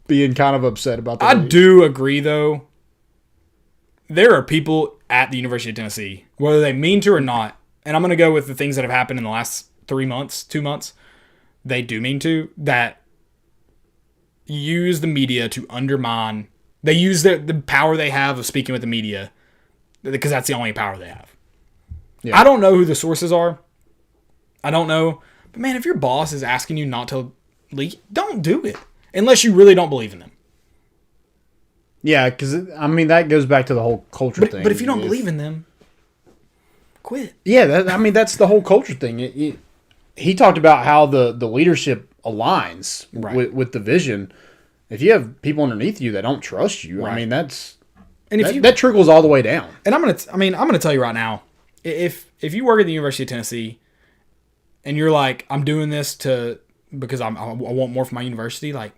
being kind of upset about that? I do agree, though. There are people at the University of Tennessee, whether they mean to or not, and I'm going to go with the things that have happened in the last 2 months, they do mean to, that use the media to undermine. They use the power they have of speaking with the media because that's the only power they have. Yeah. I don't know who the sources are. I don't know. But, man, if your boss is asking you not to leak, don't do it. Unless you really don't believe in them. Yeah, because, I mean, that goes back to the whole culture thing. But if you don't believe in them, quit. Yeah, that's the whole culture thing. He talked about how the leadership aligns with the vision. If you have people underneath you that don't trust you, I mean, that trickles all the way down. And I'm gonna tell you right now, if you work at the University of Tennessee and you're like, I'm doing this because I want more from my university, like,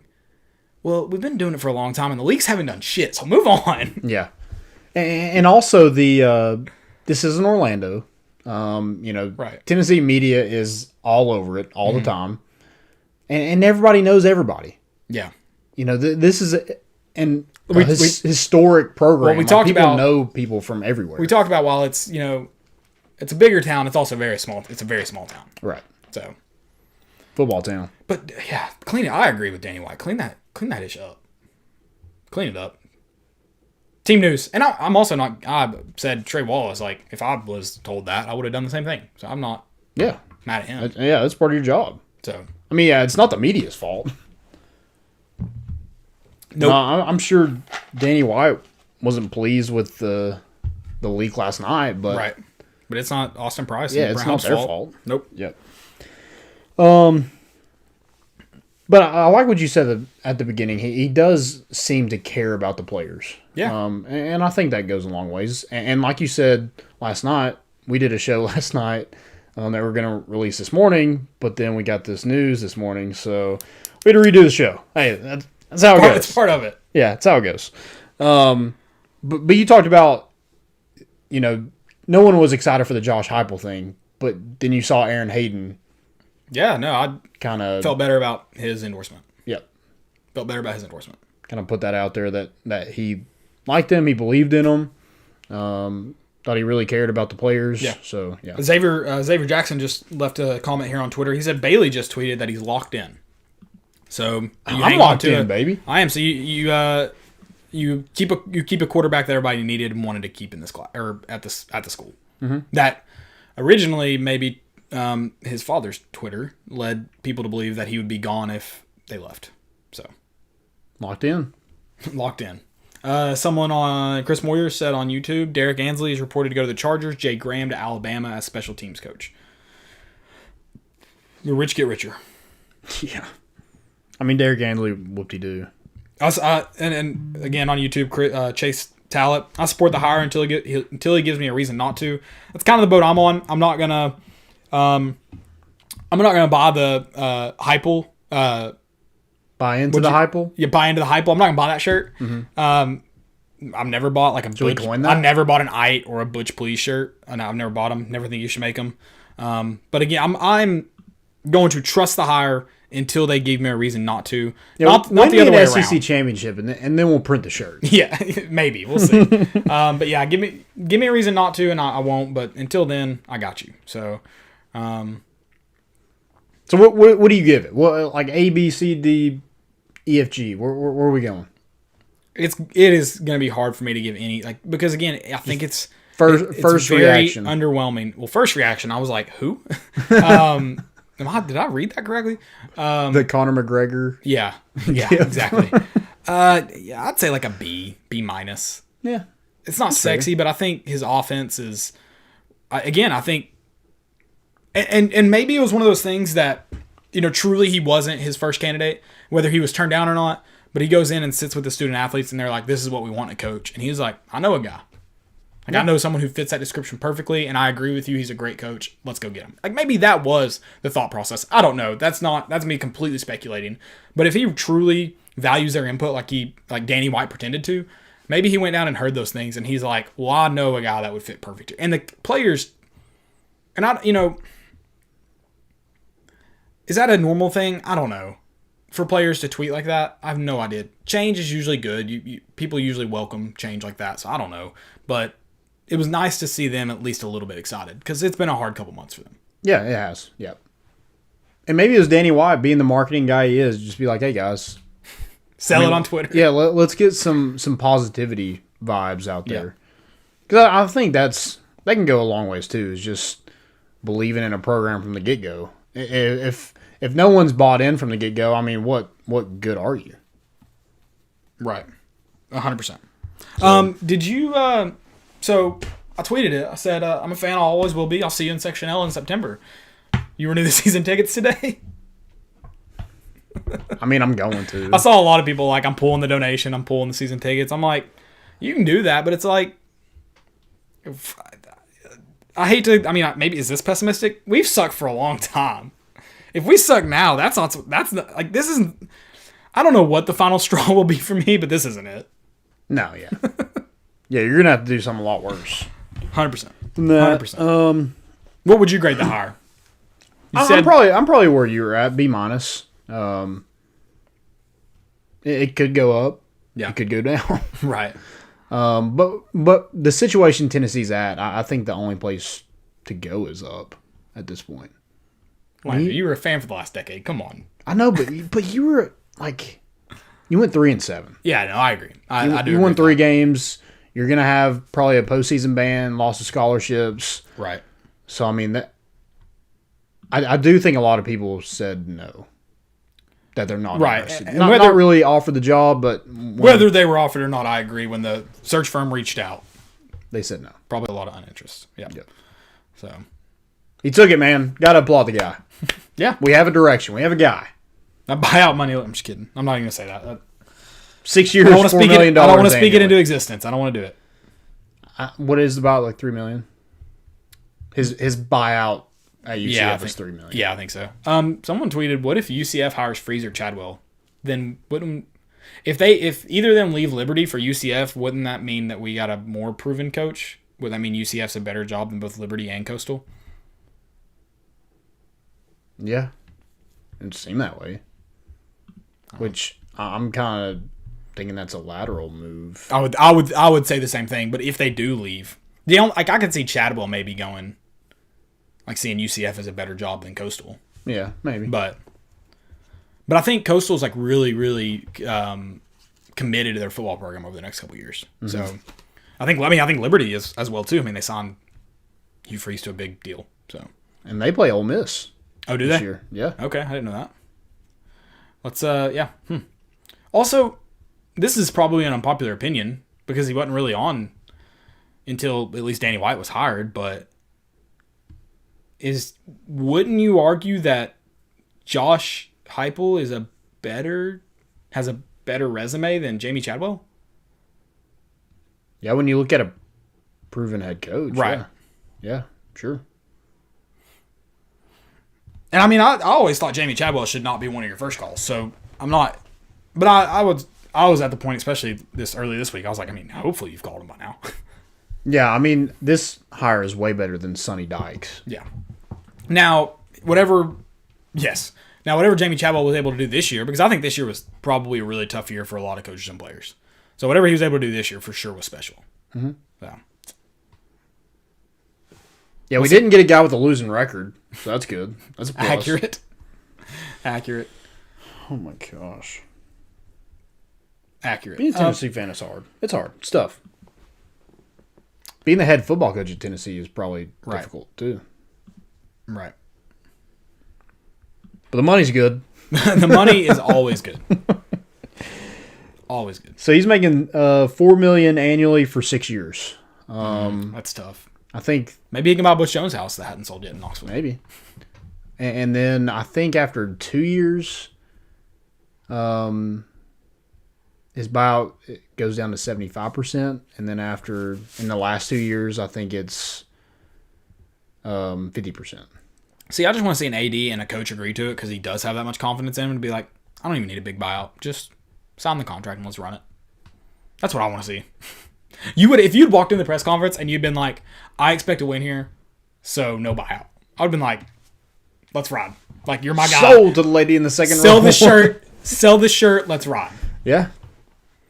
well, we've been doing it for a long time, and the leagues haven't done shit, so move on. Yeah. And also, this is in Orlando. Tennessee media is all over it all the time. And everybody knows everybody. Yeah. You know, this is an historic program. Well, we talked about know people from everywhere. We talked about while it's, it's a bigger town, it's also very small. It's a very small town. Right. So. Football town. But, yeah, clean it. I agree with Danny White. Clean that ish up. Clean it up. Team news. And I'm also not... I said Trey Wallace, like, if I was told that, I would have done the same thing. So I'm not mad at him. That's part of your job. So, I mean, it's not the media's fault. Nope. No, I'm sure Danny White wasn't pleased with the leak last night, but... Right. But it's not Austin Price. Yeah, it's not their fault. Nope. Yep. But I like what you said at the beginning. He does seem to care about the players. Yeah. And I think that goes a long ways. And like you said last night, we did a show last night that we're going to release this morning, but then we got this news this morning, so we had to redo the show. Hey, that's how it goes. It's part of it. Yeah, that's how it goes. But you talked about, no one was excited for the Josh Heupel thing, but then you saw Aaron Hayden. Yeah, no, I kind of felt better about his endorsement. Yep. Felt better about his endorsement. Kind of put that out there that he liked him, he believed in him, thought he really cared about the players. Yeah. So, yeah. Xavier Jackson just left a comment here on Twitter. He said Bailey just tweeted that he's locked in. So I'm locked in, baby. I am. So you keep a quarterback that everybody needed and wanted to keep in this class or at the school. Mm-hmm. That originally maybe his father's Twitter led people to believe that he would be gone if they left. So locked in. Someone on Chris Moyer said on YouTube, Derek Ansley is reported to go to the Chargers. Jay Graham to Alabama as special teams coach. The rich get richer. Yeah. I mean, Derek Ansley, whoop-de-doo. And again on YouTube, Chase talent. I support the hire until he gives me a reason not to. That's kind of the boat I'm on. I'm not gonna buy the Heupel. Buy into the Heupel? Yeah, buy into the Heupel. I'm not gonna buy that shirt. I've never bought like a Should we Butch. coin that? I've never bought an Ite or a Butch Please shirt. I've never bought them. Never think you should make them. But again, I'm going to trust the hire until they give me a reason not to. Yeah, not the other way SEC around. championship, and then we'll print the shirt. Yeah, maybe we'll see. But yeah, give me a reason not to, and I won't. But until then, I got you. So, So what do you give it? What, like A, B, C, D, E, F, G? Where are we going? it is going to be hard for me to give any, like, because again, I think it's First very reaction. underwhelming. Well, first reaction, I was like, who? Did I read that correctly? The Conor McGregor. Yeah, exactly. Yeah, I'd say like a B minus. Yeah. It's not sexy, but I think his offense is, again, I think, and maybe it was one of those things that, truly he wasn't his first candidate, whether he was turned down or not, but he goes in and sits with the student athletes and they're like, this is what we want to coach. And he's like, I know a guy. Like, I know someone who fits that description perfectly, and I agree with you. He's a great coach. Let's go get him. Like, maybe that was the thought process. I don't know. That's me completely speculating. But if he truly values their input like Danny White pretended to, maybe he went down and heard those things, and he's like, well, I know a guy that would fit perfect here. And the players, and is that a normal thing? I don't know. For players to tweet like that, I have no idea. Change is usually good. People usually welcome change like that, so I don't know. But it was nice to see them at least a little bit excited, because it's been a hard couple months for them. Yeah, it has. Yep. And maybe it was Danny White, being the marketing guy he is, just be like, hey, guys. Sell it on Twitter. Yeah, let's get some positivity vibes out there. Because I think that can go a long ways, too, is just believing in a program from the get-go. If no one's bought in from the get-go, I mean, what good are you? Right. 100%. Did you... So, I tweeted it. I said, I'm a fan. I always will be. I'll see you in Section L in September. You renew the season tickets today? I mean, I'm going to. I saw a lot of people like, I'm pulling the donation. I'm pulling the season tickets. I'm like, you can do that, but it's like... I hate to... I mean, maybe is this pessimistic? We've sucked for a long time. If we suck now, that's not like, this isn't... I don't know what the final straw will be for me, but this isn't it. No, yeah. Yeah, you're going to have to do something a lot worse. 100%. That, 100%. What would you grade the hire? I'm probably where you were at, B minus. It could go up. Yeah. It could go down. Right. But the situation Tennessee's at, I think the only place to go is up at this point. Well, you were a fan for the last decade. Come on. I know, but you were like, you went 3-7. Yeah, no, I agree. I do. You won 3 games. You're gonna have probably a postseason ban, loss of scholarships. Right. So I mean that. I do think a lot of people said no. That they're not right. interested. And not really offered the job, but whether they were offered or not, I agree. When the search firm reached out, they said no. Probably a lot of uninterest. Yeah. Yep. So he took it, man. Got to applaud the guy. Yeah. We have a direction. We have a guy. That buyout money. I'm just kidding. I'm not even gonna say that. 6 years, I don't $4 million. I don't want to speak it into existence. I don't want to do it. What is about like $3 million? His buyout at UCF Yeah, is $3 million. Yeah, I think so. Someone tweeted, "What if UCF hires Freeze or Chadwell? Then wouldn't if either of them leave Liberty for UCF? Wouldn't that mean that we got a more proven coach? Would that mean UCF's a better job than both Liberty and Coastal?" Yeah, it seemed that way. Which I'm kind of thinking that's a lateral move. I would say the same thing. But if they do leave, I could see Chadwell maybe going, like seeing UCF as a better job than Coastal. Yeah, maybe. But I think Coastal's like really, really committed to their football program over the next couple of years. Mm-hmm. So I think Liberty is as well too. I mean, they signed Hugh Freeze to a big deal. So and they play Ole Miss. Oh, do this they? Year. Yeah. Okay, I didn't know that. Let's yeah. Also, this is probably an unpopular opinion because he wasn't really on until at least Danny White was hired, but wouldn't you argue that Josh Heupel has a better resume than Jamie Chadwell? Yeah, when you look at a proven head coach. Right. Yeah, sure. And I mean, I always thought Jamie Chadwell should not be one of your first calls. So I'm not, but I was at the point, especially early this week. I was like, I mean, hopefully you've called him by now. Yeah, I mean, this hire is way better than Sonny Dykes. Yeah. Now, whatever Jamie Chadwell was able to do this year, because I think this year was probably a really tough year for a lot of coaches and players. So whatever he was able to do this year for sure was special. Mm-hmm. So. Yeah, we didn't get a guy with a losing record, so that's good. That's a plus. Accurate. Oh my gosh. Accurate. Being a Tennessee fan is hard. It's hard. It's tough. Being the head football coach at Tennessee is probably difficult too. Right. But the money's good. The money is always good. Always good. So he's making $4 million annually for 6 years. That's tough. I think maybe he can buy Butch Jones' house that hadn't sold yet in Knoxville. Maybe. And then I think after 2 years, his buyout goes down to 75%, and then in the last 2 years, I think it's 50%. See, I just want to see an AD and a coach agree to it because he does have that much confidence in him to be like, I don't even need a big buyout. Just sign the contract and let's run it. That's what I want to see. If you'd walked in the press conference and you'd been like, I expect to win here, so no buyout. I would have been like, let's ride. Like, you're my guy. Sold to the lady in the second row. Sell this shirt, let's ride. Yeah.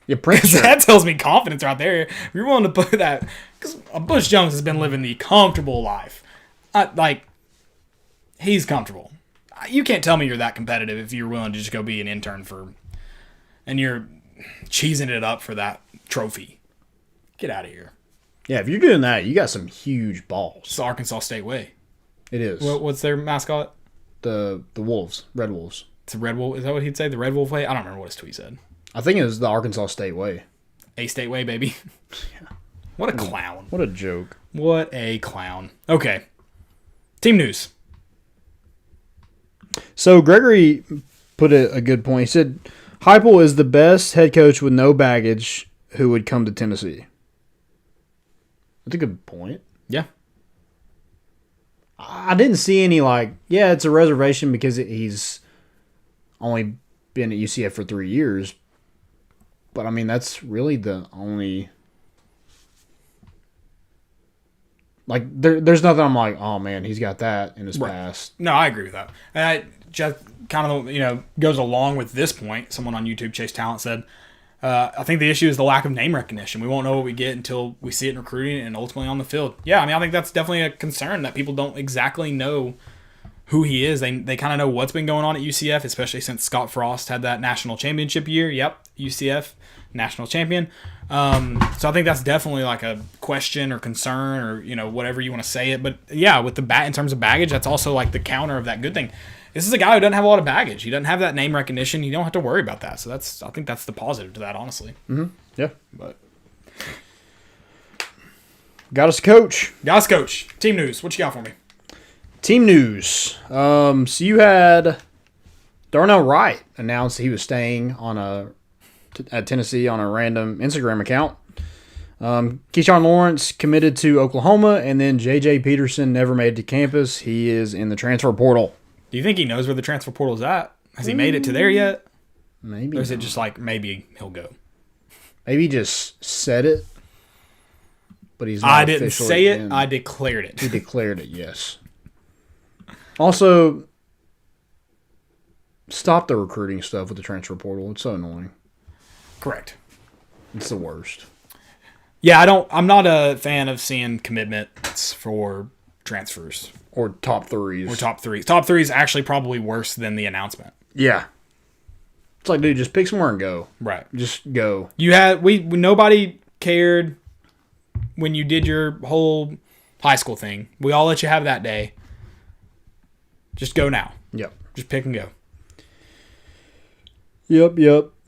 You print That tells me confidence right there. If you're willing to put that, because Butch Jones has been living the comfortable life. He's comfortable. You can't tell me you're that competitive if you're willing to just go be an intern and you're cheesing it up for that trophy. Get out of here. Yeah, if you're doing that, you got some huge balls. It's the Arkansas State way. It is. What's their mascot? The Wolves, Red Wolves. It's a Red Wolf. Is that what he'd say? The Red Wolf way? I don't remember what his tweet said. I think it was the Arkansas State way. A-State way, baby. Yeah. What a clown. What a joke. What a clown. Okay. Team news. So Gregory put a good point. He said, Heupel is the best head coach with no baggage who would come to Tennessee. That's a good point. Yeah. I didn't see any it's a reservation because he's only been at UCF for 3 years. But, I mean, that's really the only... there's nothing I'm like, oh, man, he's got that in his past. No, I agree with that. And just kind of, goes along with this point. Someone on YouTube, Chase Talent, said, I think the issue is the lack of name recognition. We won't know what we get until we see it in recruiting and ultimately on the field. Yeah, I mean, I think that's definitely a concern that people don't exactly know who he is. They kind of know what's been going on at UCF, especially since Scott Frost had that national championship year. Yep, UCF, national champion. So I think that's definitely like a question or concern or, whatever you want to say it. But yeah, with the in terms of baggage, that's also like the counter of that good thing. This is a guy who doesn't have a lot of baggage. He doesn't have that name recognition. You don't have to worry about that. So I think that's the positive to that, honestly. Mm-hmm. Yeah. But got us a coach. Team news. What you got for me? Team news. So you had Darnell Wright announced he was staying at Tennessee on a random Instagram account. Keyshawn Lawrence committed to Oklahoma, and then J.J. Peterson never made it to campus. He is in the transfer portal. Do you think he knows where the transfer portal is at? Has he made it to there yet? Maybe. Or is it just like maybe he'll go? Maybe he just said it, but he's not I didn't say it. I declared it. He declared it, yes. Also, stop the recruiting stuff with the transfer portal. It's so annoying. Correct. It's the worst. Yeah, I'm not a fan of seeing commitments for transfers. Or top threes. Top three is actually probably worse than the announcement. Yeah. It's like, dude, just pick somewhere and go. Right. Just go. Nobody cared when you did your whole high school thing. We all let you have that day. Just go now. Yep. Just pick and go. Yep.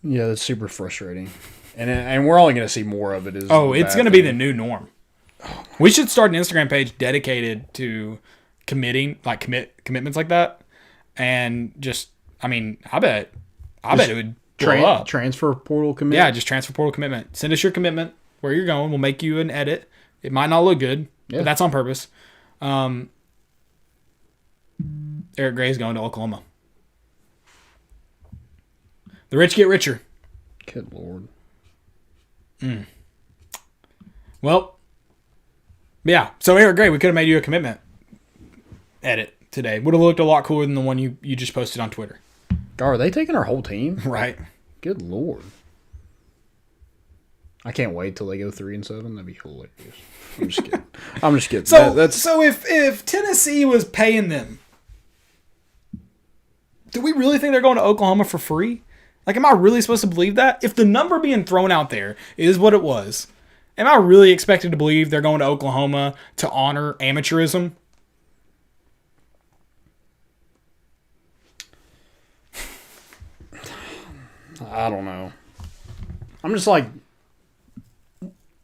Yeah, that's super frustrating. And we're only going to see more of it. It's going to be the new norm. We should start an Instagram page dedicated to committing, commitments like that. And just, I bet it would blow up. Transfer portal commitment? Yeah, just transfer portal commitment. Send us your commitment. where you're going. We'll make you an edit. It might not look good, but that's on purpose. Eric Gray's going to Oklahoma. The rich get richer. Good Lord. Well, yeah. So Eric Gray, we could have made you a commitment edit today. Would have looked a lot cooler than the one you just posted on Twitter. Are they taking our whole team? Right. Good Lord. I can't wait till they go 3-7. That'd be hilarious. I'm just kidding. I'm just kidding. So if Tennessee was paying them, do we really think they're going to Oklahoma for free? Like, am I really supposed to believe that? If the number being thrown out there is what it was, am I really expected to believe they're going to Oklahoma to honor amateurism? I don't know. I'm just like,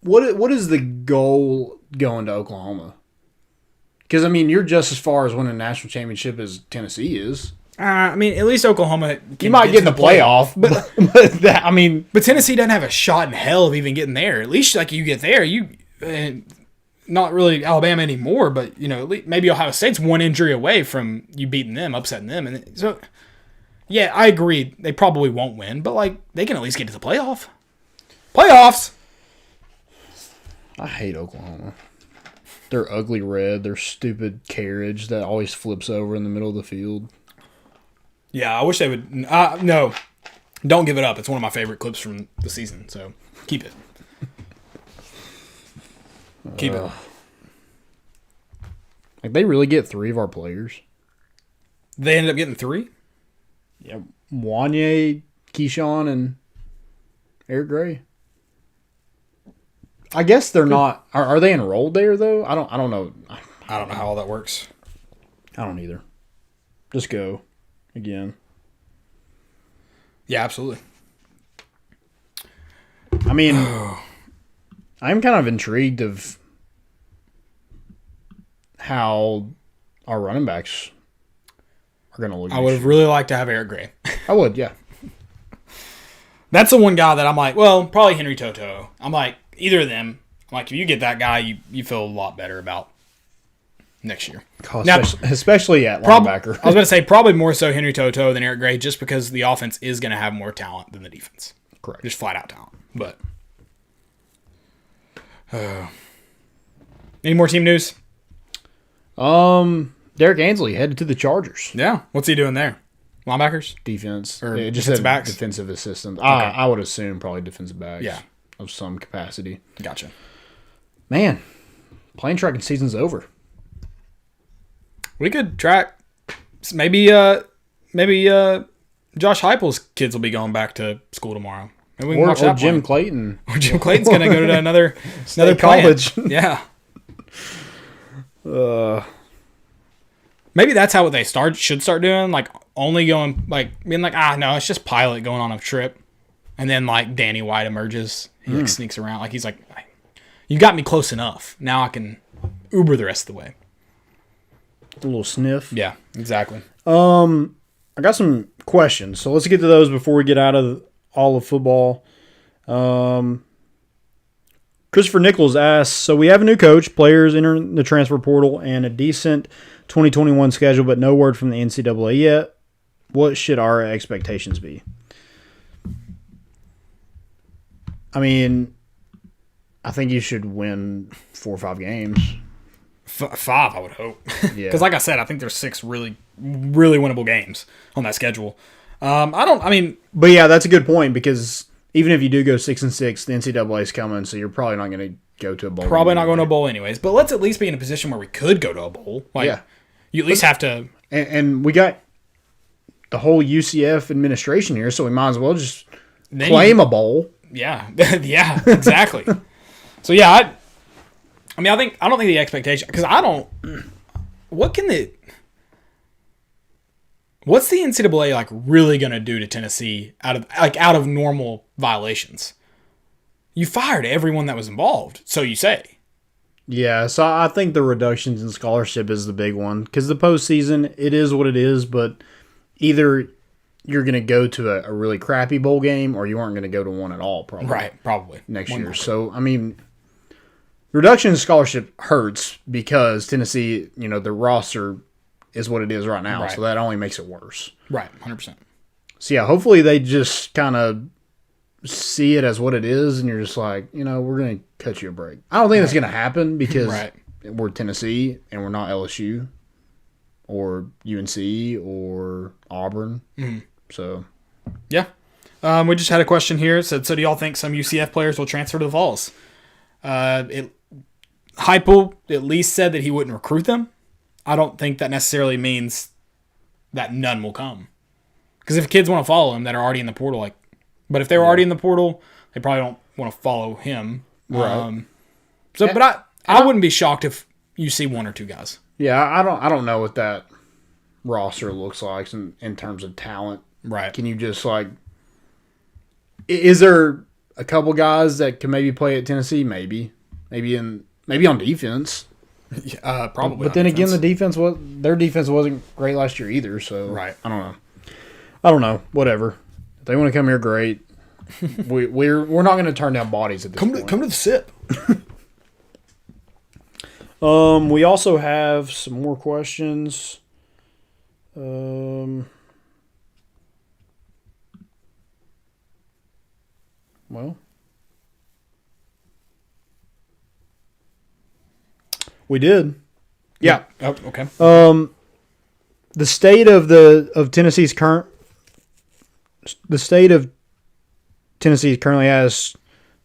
what is the goal going to Oklahoma? Because, I mean, you're just as far as winning a national championship as Tennessee is. I mean, at least Oklahoma can you might get in the playoff, but Tennessee doesn't have a shot in hell of even getting there. At least, like, you get there, not really Alabama anymore, but at least maybe Ohio State's one injury away from you beating them, upsetting them, and so yeah, I agree they probably won't win, but like they can at least get to the playoffs. I hate Oklahoma. They're ugly red. They're stupid carriage that always flips over in the middle of the field. Yeah, I wish they would. No, don't give it up. It's one of my favorite clips from the season, so keep it. Keep it. Like, they really get 3 of our players. They ended up getting 3? Yeah. Wanye, Keyshawn, and Eric Gray. I guess they're not. Are they enrolled there, though? I don't know. I don't know how all that works. I don't either. Just go. Again. Yeah, absolutely. I mean, I'm kind of intrigued of how our running backs are going to look. I would have really liked to have Eric Gray. I would, yeah. That's the one guy that I'm like, well, probably Henry Toto. I'm like, either of them. I'm like, if you get that guy, you feel a lot better about next year. Especially at linebacker. I was going to say probably more so Henry Toto than Eric Gray, just because the offense is going to have more talent than the defense. Correct. Just flat out talent. But any more team news? Derek Ansley headed to the Chargers. Yeah. What's he doing there? Linebackers? Defense. Or it just defensive said backs? defensive assistant. Okay. I would assume probably defensive backs. Yeah. Of some capacity. Gotcha. Man, plane tracking season's over. We could track maybe Josh Heupel's kids will be going back to school tomorrow. Maybe we can watch that Jim one. Clayton. Or Jim Clayton's going to go to another college. Plant. Yeah. Maybe that's how they should start doing, like only going, like being like, no, it's just Pilot going on a trip, and then like Danny White emerges, he like sneaks around, like he's like, you got me close enough, now I can Uber the rest of the way. A little sniff. Yeah, exactly. I got some questions, so let's get to those before we get out of all of football. Christopher Nichols asks, so we have a new coach, players entering the transfer portal, and a decent 2021 schedule, but no word from the NCAA yet. What should our expectations be? I mean, I think you should win 4 or 5 games. 5, I would hope. Yeah. Because like I said, I think there's 6 really, really winnable games on that schedule. But yeah, that's a good point, because even if you do go 6-6, the NCAA is coming, so you're probably not going to go to a bowl. Probably not going to a bowl anyways. But let's at least be in a position where we could go to a bowl. Like, yeah. You at least have to. And we got the whole UCF administration here, so we might as well just claim a bowl. Yeah. Yeah, exactly. So, yeah, I don't think the expectation, because what's the NCAA like really going to do to Tennessee out of normal violations? You fired everyone that was involved, so you say. Yeah, so I think the reductions in scholarship is the big one, because the postseason, it is what it is, but either you're going to go to a really crappy bowl game, or you aren't going to go to one at all, probably. Right, probably. Next One year. more. So, I mean, reduction in scholarship hurts because Tennessee, the roster is what it is right now. Right. So that only makes it worse. Right, 100%. So, yeah, hopefully they just kind of see it as what it is, and you're just like, we're going to cut you a break. I don't think that's going to happen because Right. we're Tennessee and we're not LSU or UNC or Auburn. So, Yeah. We just had a question here. It said, so do y'all think some UCF players will transfer to the Vols? Heupel at least said that he wouldn't recruit them. I don't think that necessarily means that none will come. Because if kids want to follow him that are already in the portal, but if they were already in the portal, they probably don't want to follow him. Right. But I wouldn't be shocked if you see one or two guys. yeah, I don't know what that roster looks like in terms of talent. Right. Can you just is there a couple guys that can maybe play at Tennessee? Maybe on defense. Probably. But then again, their defense wasn't great last year either. So Right. I don't know. Whatever. If they want to come here, great. we're not going to turn down bodies at this point. Come to the SIP. We also have some more questions. Well, we did. Yeah. Oh, okay. The state of Tennessee's current currently has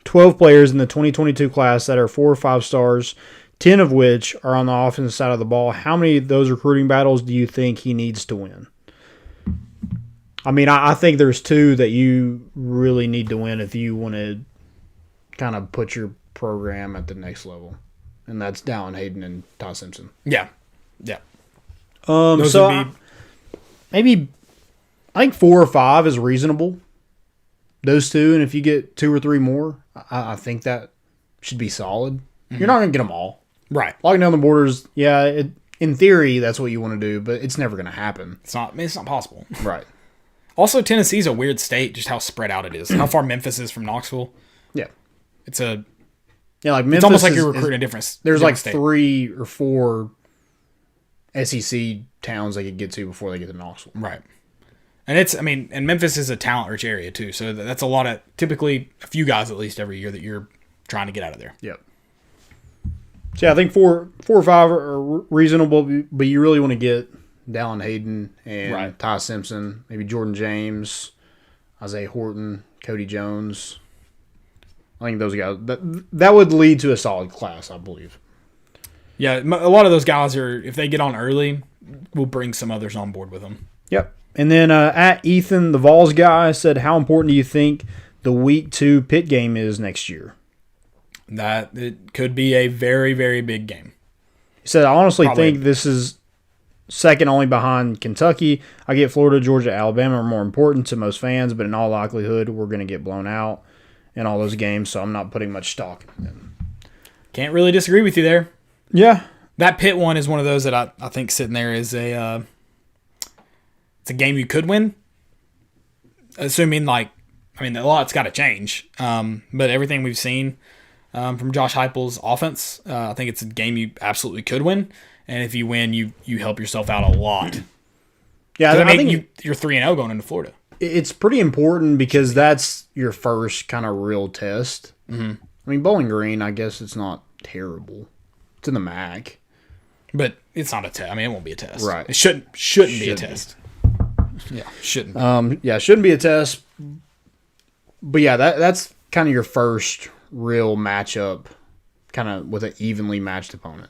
12 players in the 2022 class that are 4 or 5 stars, 10 of which are on the offensive side of the ball. How many of those recruiting battles do you think he needs to win? I mean, I think there's 2 that you really need to win if you want to kind of put your program at the next level, and that's Dallin Hayden and Todd Simpson. Yeah. Yeah. Maybe I think 4 or 5 is reasonable. Those 2, and if you get 2 or 3 more, I think that should be solid. You're not going to get them all. Right. Locking down the borders, yeah, in theory, that's what you want to do, but it's never going to happen. It's not possible. Right. Also, Tennessee's a weird state, just how spread out it is. How far Memphis is from Knoxville. Yeah. Yeah, like Memphis it's almost like you're recruiting a different There's different like state. 3 or 4 SEC towns they could get to before they get to Knoxville. Right. And Memphis is a talent-rich area, too. So that's a lot of, typically, a few guys at least every year that you're trying to get out of there. Yep. So yeah, I think 4 or 5 are reasonable, but you really want to get Dallin Hayden and Right. Ty Simpson, maybe Jordan James, Isaiah Horton, Cody Jones. I think those guys, that would lead to a solid class, I believe. Yeah, a lot of those guys are, if they get on early, we'll bring some others on board with them. Yep. And then at Ethan, the Vols guy, said, how important do you think the Week 2 Pitt game is next year? That it could be a very, very big game. He said, I honestly Probably. think this is second only behind Kentucky. I get Florida, Georgia, Alabama are more important to most fans, but in all likelihood, we're going to get blown out in all those games, so I'm not putting much stock in them. Can't really disagree with you there. Yeah. That Pitt one is one of those that I think sitting there is it's a game you could win. Assuming a lot's got to change. But everything we've seen from Josh Heupel's offense, I think it's a game you absolutely could win. And if you win, you help yourself out a lot. Yeah, I think think you're 3-0 going into Florida. it's pretty important because that's your first kind of real test. Mm-hmm. I mean, Bowling Green, I guess it's not terrible. It's in the MAC. But it's not a test. I mean, it won't be a test. Right. It shouldn't be a test. Yeah, shouldn't be. Yeah, it shouldn't be a test. But yeah, that's kind of your first real matchup, kind of with an evenly matched opponent.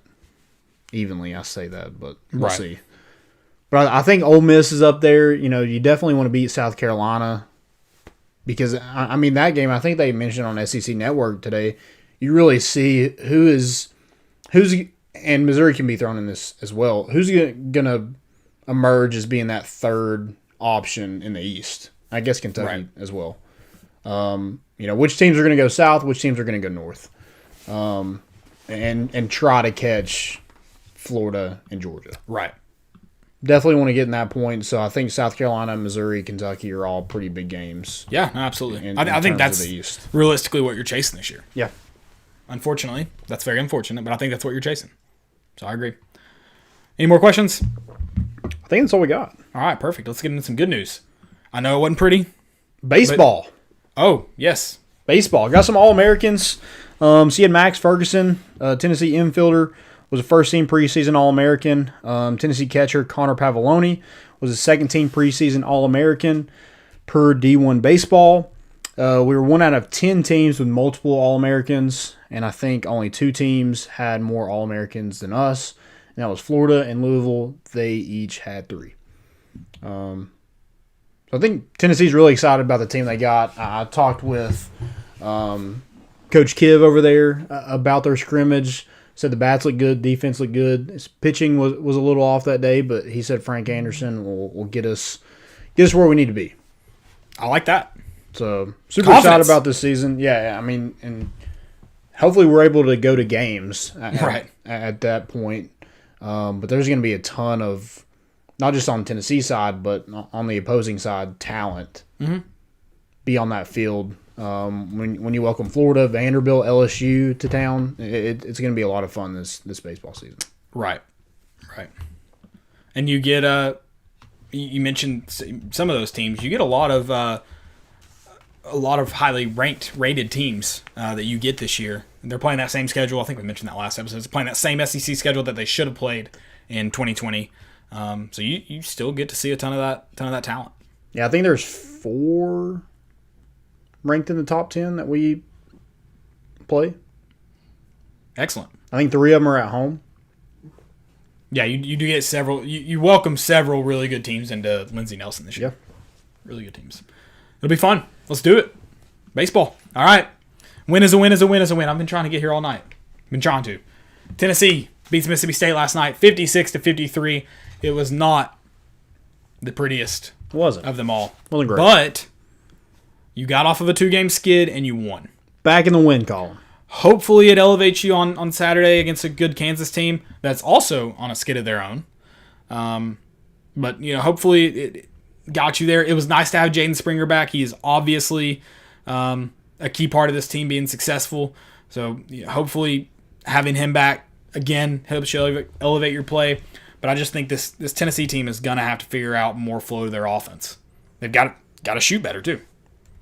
Evenly, I say that, but we'll Right. see. But I think Ole Miss is up there. You know, you definitely want to beat South Carolina because, I mean, that game, I think they mentioned on SEC Network today, you really see who's, and Missouri can be thrown in this as well, who's going to emerge as being that third option in the East. I guess Kentucky Right. as well. You know, which teams are going to go south, which teams are going to go north, and try to catch Florida and Georgia. Right. definitely want to get in that point. So I think South Carolina, Missouri, Kentucky are all pretty big games. Yeah, no, absolutely. In I think terms of that's the East. realistically what you're chasing this year. Yeah. Unfortunately, that's very unfortunate, but I think that's what you're chasing. So I agree. Any more questions? I think that's all we got. All right, perfect. Let's get into some good news. I know it wasn't pretty. Baseball. Oh, yes. Baseball. Got some All-Americans. So you had Max Ferguson, Tennessee infielder, was a first-team preseason All-American. Tennessee catcher Connor Pavoloni was a second-team preseason All-American per D1 Baseball. We were 1 out of 10 teams with multiple All-Americans, and I think only 2 teams had more All-Americans than us, and that was Florida and Louisville. They each had 3. So I think Tennessee's really excited about the team they got. I talked with Coach Kiv over there about their scrimmage. Said the bats look good, defense looked good. His pitching was a little off that day, but he said Frank Anderson will get us where we need to be. I like that. So super excited about this season. Yeah, I mean, and hopefully we're able to go to games at that point. But there's going to be a ton of, not just on the Tennessee side, but on the opposing side, talent be on that field. When you welcome Florida, Vanderbilt, LSU to town, it's going to be a lot of fun this baseball season. Right. And you get you mentioned some of those teams. You get a lot of highly rated teams that you get this year. And they're playing that same schedule. I think we mentioned that last episode. They're playing that same SEC schedule that they should have played in 2020. So you still get to see a ton of that talent. Yeah, I think there's 4 ranked in the top 10 that we play. Excellent. I think 3 of them are at home. Yeah, you do get several. You welcome several really good teams into Lindsey Nelson this year. Yeah. Really good teams. It'll be fun. Let's do it. Baseball. All right. Win is a win is a win is a win. I've been trying to get here all night. Been trying to. Tennessee beats Mississippi State last night, 56-53. It was not the prettiest of them all. Wasn't great. But you got off of a 2-game skid and you won. Back in the win column. Hopefully it elevates you on Saturday against a good Kansas team that's also on a skid of their own. But, hopefully it got you there. It was nice to have Jaden Springer back. He is obviously a key part of this team being successful. So hopefully having him back, again, helps you elevate your play. But I just think this Tennessee team is going to have to figure out more flow to their offense. They've got to shoot better, too.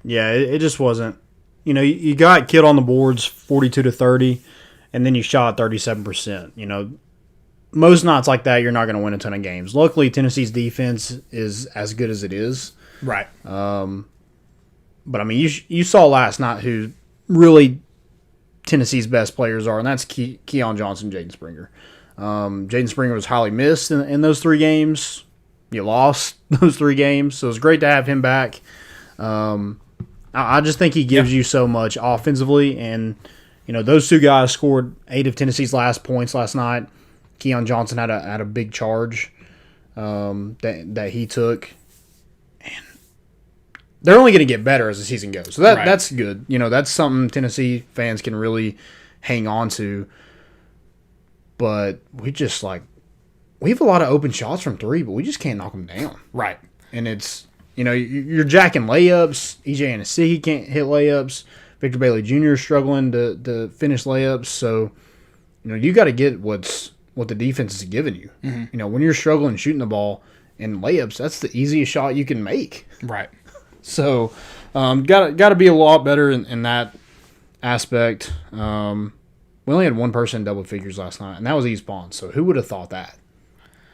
Yeah, it just wasn't. You got Kidd on the boards 42-30, and then you shot 37%. Most nights like that, you're not going to win a ton of games. Luckily, Tennessee's defense is as good as it is. Right. But, I mean, you saw last night who really Tennessee's best players are, and that's Keon Johnson, Jaden Springer. Jaden Springer was highly missed in those 3 games. You lost those 3 games, so it's great to have him back. I just think he gives you so much offensively, and those 2 guys scored 8 of Tennessee's last points last night. Keon Johnson had a big charge that he took, and they're only going to get better as the season goes. So that's good. That's something Tennessee fans can really hang on to. But we have a lot of open shots from 3, but we just can't knock them down. Right. And it's, you're jacking layups. EJ Anasigi can't hit layups. Victor Bailey Jr. is struggling to finish layups. So, you got to get what the defense is giving you. Mm-hmm. When you're struggling shooting the ball in layups, that's the easiest shot you can make. Right. So, got to be a lot better in that aspect. We only had one person in double figures last night, and that was East Bond. So who would have thought that?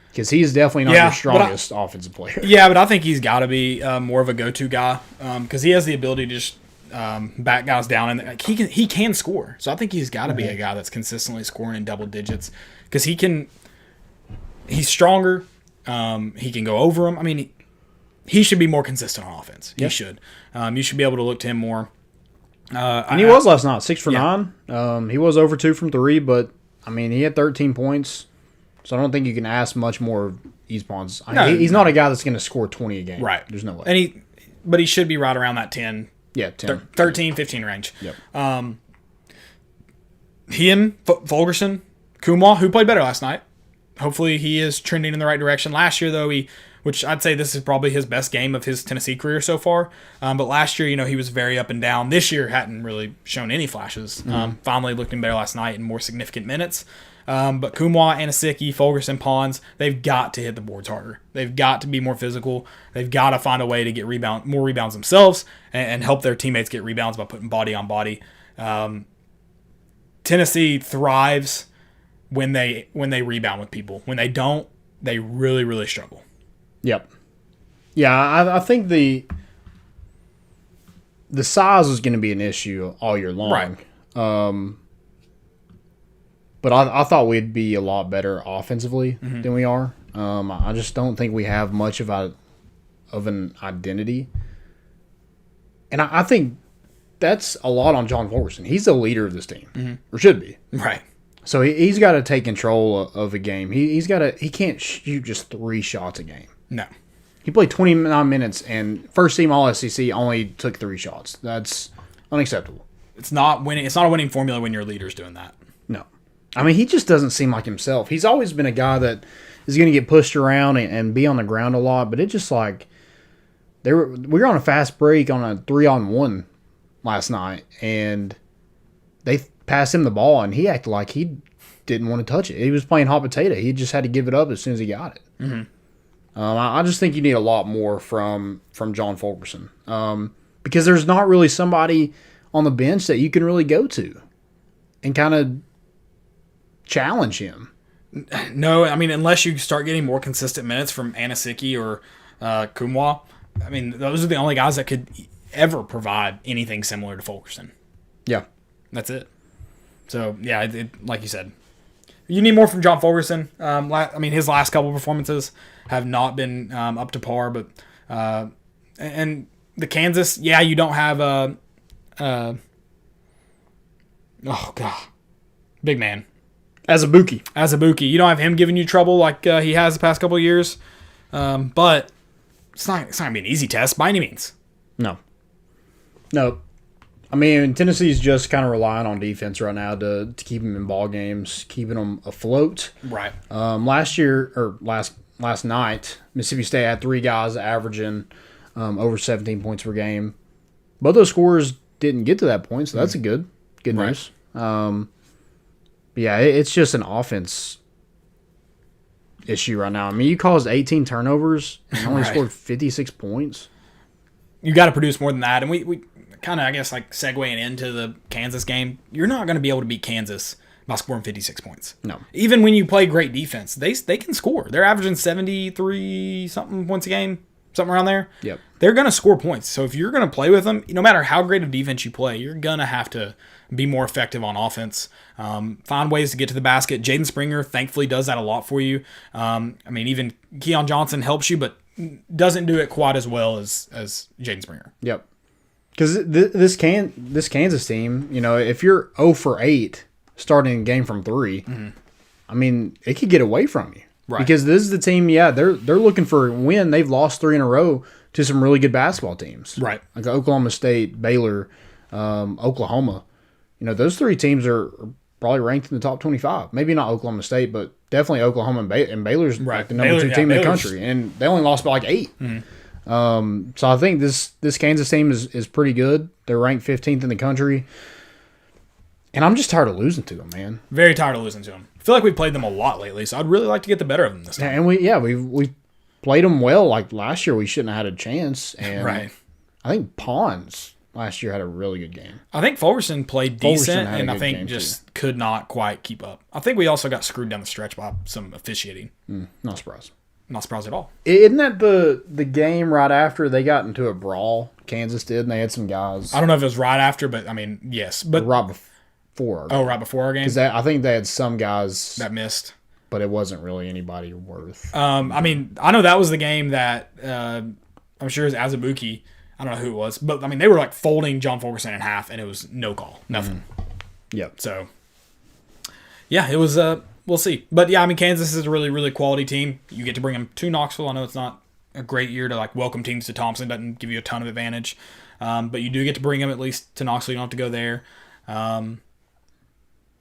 Because he's definitely not your strongest offensive player. Yeah, but I think he's got to be more of a go-to guy because he has the ability to just back guys down, and he can score. So I think he's got to be a guy that's consistently scoring in double digits because he's stronger. He can go over him. I mean, he should be more consistent on offense. He should. You should be able to look to him more. And he was last night, 6 for 9. He was over 2 from 3, but I mean, he had 13 points. So I don't think you can ask much more of Eastbond's. He's not a guy that's going to score 20 a game. Right. There's no way. But he should be right around that 10. Yeah, 10. 13, 15 range. Yep. Him, Fulgerson, Kumar, who played better last night. hopefully he is trending in the right direction. Last year, though, which I'd say this is probably his best game of his Tennessee career so far. But last year, he was very up and down. This year hadn't really shown any flashes. Finally looking better last night in more significant minutes. But Kumwa, Anasicki, Fulgerson, Pons, they've got to hit the boards harder. They've got to be more physical. They've got to find a way to get more rebounds themselves and help their teammates get rebounds by putting body on body. Tennessee thrives when they rebound with people. When they don't, they really, really struggle. Yep. Yeah, I think the size is going to be an issue all year long. Right. But I thought we'd be a lot better offensively than we are. I just don't think we have much of an identity. And I think that's a lot on John Fulgerson. He's the leader of this team, or should be. Right. So he's got to take control of a game. He can't shoot just 3 shots a game. No. He played 29 minutes, and first team All-SEC only took 3 shots. That's unacceptable. It's not winning. It's not a winning formula when your leader's doing that. No. I mean, he just doesn't seem like himself. He's always been a guy that is going to get pushed around and be on the ground a lot, but it just like we were on a fast break on a 3-on-1 last night, and they passed him the ball, and he acted like he didn't want to touch it. He was playing hot potato. He just had to give it up as soon as he got it. I just think you need a lot more from John Fulgerson because there's not really somebody on the bench that you can really go to and kind of challenge him. No, I mean, unless you start getting more consistent minutes from Anasicki or Kumwa, I mean, those are the only guys that could ever provide anything similar to Fulgerson. Yeah. That's it. So, yeah, like you said, you need more from John Fulgerson. I mean, his last couple performances have not been up to par, but and the Kansas, yeah, you don't have oh, God, big man. Azubuike. You don't have him giving you trouble like he has the past couple of years. But it's not going to be an easy test by any means. No. I mean, Tennessee's just kind of relying on defense right now to keep them in ball games, keeping them afloat. Right. Last night, Mississippi State had 3 guys averaging over 17 points per game. Both those scorers didn't get to that point, so that's a good news. Yeah, it's just an offense issue right now. I mean, you caused 18 turnovers and only scored 56 points. You got to produce more than that. And we kind of, I guess, like segueing into the Kansas game, you're not going to be able to beat Kansas by scoring 56 points. No. Even when you play great defense, they can score. They're averaging 73-something points a game, something around there. Yep. They're going to score points. So if you're going to play with them, no matter how great of defense you play, you're going to have to be more effective on offense. Find ways to get to the basket. Jaden Springer, thankfully, does that a lot for you. I mean, even Keon Johnson helps you, but doesn't do it quite as well as Jaden Springer. Yep. Because this Kansas team, if you're 0 for 8 starting a game from 3, I mean, it could get away from you. Right. Because this is the team, they're looking for a win. They've lost 3 in a row to some really good basketball teams. Right. Like Oklahoma State, Baylor, Oklahoma. Those 3 teams are probably ranked in the top 25. Maybe not Oklahoma State, but definitely Oklahoma and Baylor's like the number 2 team in the country. And they only lost by like 8. So I think this Kansas team is pretty good. They're ranked 15th in the country. And I'm just tired of losing to them, man. Very tired of losing to them. I feel like we played them a lot lately, so I'd really like to get the better of them this time. And we played them well. Like last year, we shouldn't have had a chance. And right. I think Pons last year had a really good game. I think Fulgerson played decent, and I think just could not quite keep up. I think we also got screwed down the stretch by some officiating. Not surprised. Not surprised at all. Isn't that the game right after they got into a brawl? Kansas did, and they had some guys. I don't know if it was right after, but I mean, yes. But right before. Right before our game? Because I think they had some guys that missed. But it wasn't really anybody worth. I mean, I know that was the game that I'm sure it was Azubuike. I don't know who it was. But, I mean, they were like folding John Fulgerson in half, and it was no call. Nothing. Yep. So, yeah, it was we'll see. But, yeah, I mean, Kansas is a really, really quality team. You get to bring them to Knoxville. I know it's not a great year to, like, welcome teams to Thompson. It doesn't give you a ton of advantage. But you do get to bring them at least to Knoxville. You don't have to go there.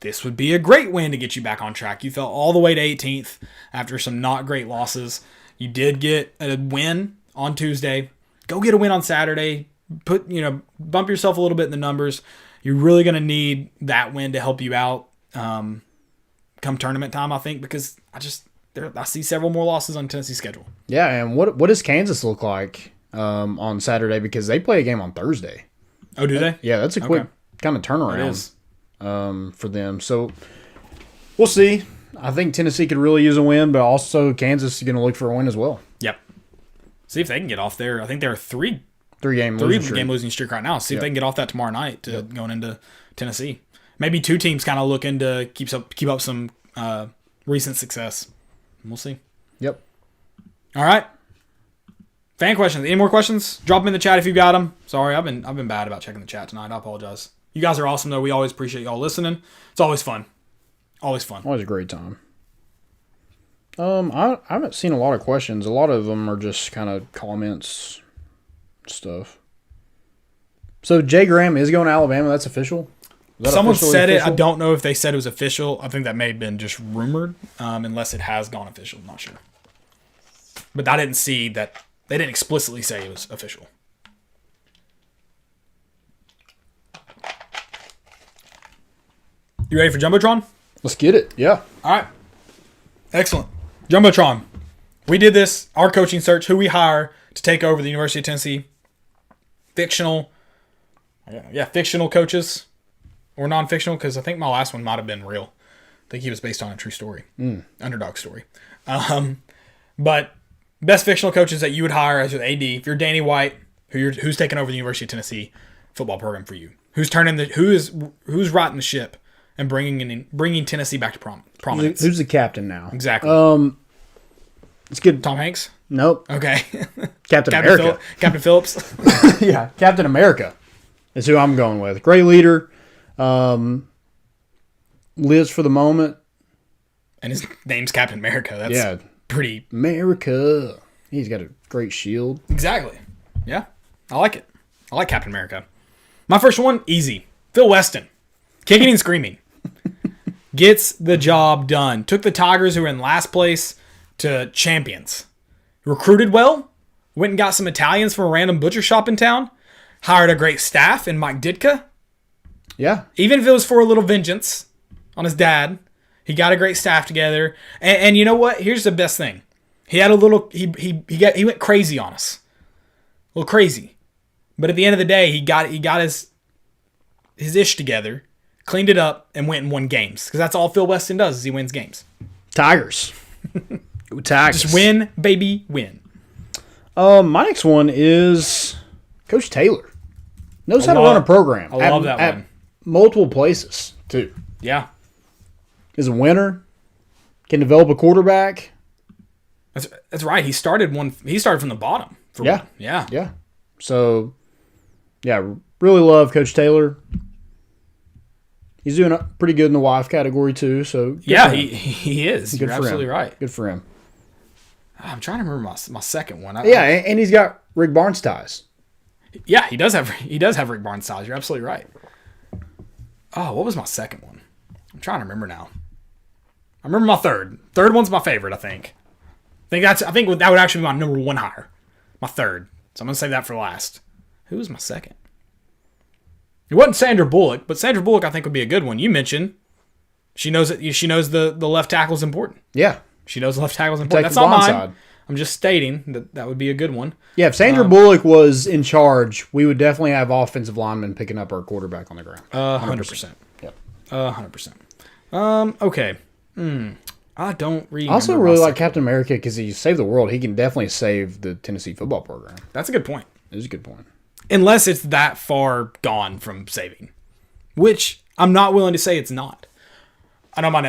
this would be a great win to get you back on track. You fell all the way to 18th after some not great losses. You did get a win on Tuesday. Go get a win on Saturday. Bump yourself a little bit in the numbers. You're really going to need that win to help you out come tournament time, I think, because I see several more losses on Tennessee's schedule. Yeah, and what does Kansas look like on Saturday? Because they play a game on Thursday. Oh, do they? Yeah, that's a quick kind of turnaround. It is. For them. So we'll see. I think Tennessee could really use a win, but also Kansas is going to look for a win as well. Yep. See if they can get off there. I think they're three-game losing streak right now. See if they can get off that tomorrow night going into Tennessee. Maybe two teams kind of looking to keep up some recent success. We'll see. Yep. All right. Fan questions. Any more questions? Drop them in the chat if you got them. Sorry, I've been bad about checking the chat tonight. I apologize. You guys are awesome, though. We always appreciate y'all listening. It's always fun. Always fun. Always a great time. I haven't seen a lot of questions. A lot of them are just kind of comments stuff. So Jay Graham is going to Alabama. That's official? Someone said it. I don't know if they said it was official. I think that may have been just rumored, unless it has gone official. I'm not sure. But I didn't see that. They didn't explicitly say it was official. You ready for Jumbotron? Let's get it. Yeah. All right. Excellent. Jumbotron. We did this, our coaching search, who we hire to take over the University of Tennessee. Fictional coaches or non-fictional, because I think my last one might have been real. I think he was based on a true story. Underdog story. But best fictional coaches that you would hire as your AD. If you're Danny White, who's taking over the University of Tennessee football program for you? Who's riding the ship and bringing Tennessee back to prominence? Who's the captain now? Exactly. It's good. Tom Hanks? Nope. Okay. Captain America. Captain Phillips? Yeah, Captain America is who I'm going with. Great leader. Lives for the moment. And his name's Captain America. That's pretty... America. He's got a great shield. Exactly. Yeah. I like it. I like Captain America. My first one, easy. Phil Weston. Kicking and screaming. Gets the job done. Took the Tigers, who were in last place, to champions. Recruited well. Went and got some Italians from a random butcher shop in town. Hired a great staff in Mike Ditka. Yeah. Even if it was for a little vengeance on his dad, he got a great staff together. And you know what? Here's the best thing. He had a little... He went crazy on us. A little crazy. But at the end of the day, he got his ish together, cleaned it up, and went and won games. Because that's all Phil Weston does, is he wins games. Tigers. Go Tigers. Just win, baby, win. My next one is Coach Taylor. Knows how to run a program. I love that one. Multiple places, too. Yeah. Is a winner. Can develop a quarterback. That's right. He started from the bottom. Yeah. One. Yeah. Yeah. So, yeah, really love Coach Taylor. He's doing pretty good in the wife category, too. So yeah, he is. Good You're for absolutely him. right. Good for him. I'm trying to remember my second one. And he's got Rick Barnes ties. Yeah, he does have Rick Barnes ties. You're absolutely right. Oh, what was my second one? I'm trying to remember now. I remember my third. Third one's my favorite, I think. I think that would actually be my number one hire. My third. So I'm going to save that for last. Who was my second? It wasn't Sandra Bullock, but Sandra Bullock I think would be a good one. You mentioned she knows the left tackle is important. Yeah. She knows the left tackle is important. That's not mine. I'm just stating that would be a good one. Yeah, if Sandra Bullock was in charge, we would definitely have offensive linemen picking up our quarterback on the ground. 100%. Yep. 100%. Okay. I don't really. I also really like Captain America because he saved the world. He can definitely save the Tennessee football program. That's a good point. It is a good point. Unless it's that far gone from saving, which I'm not willing to say it's not. I know my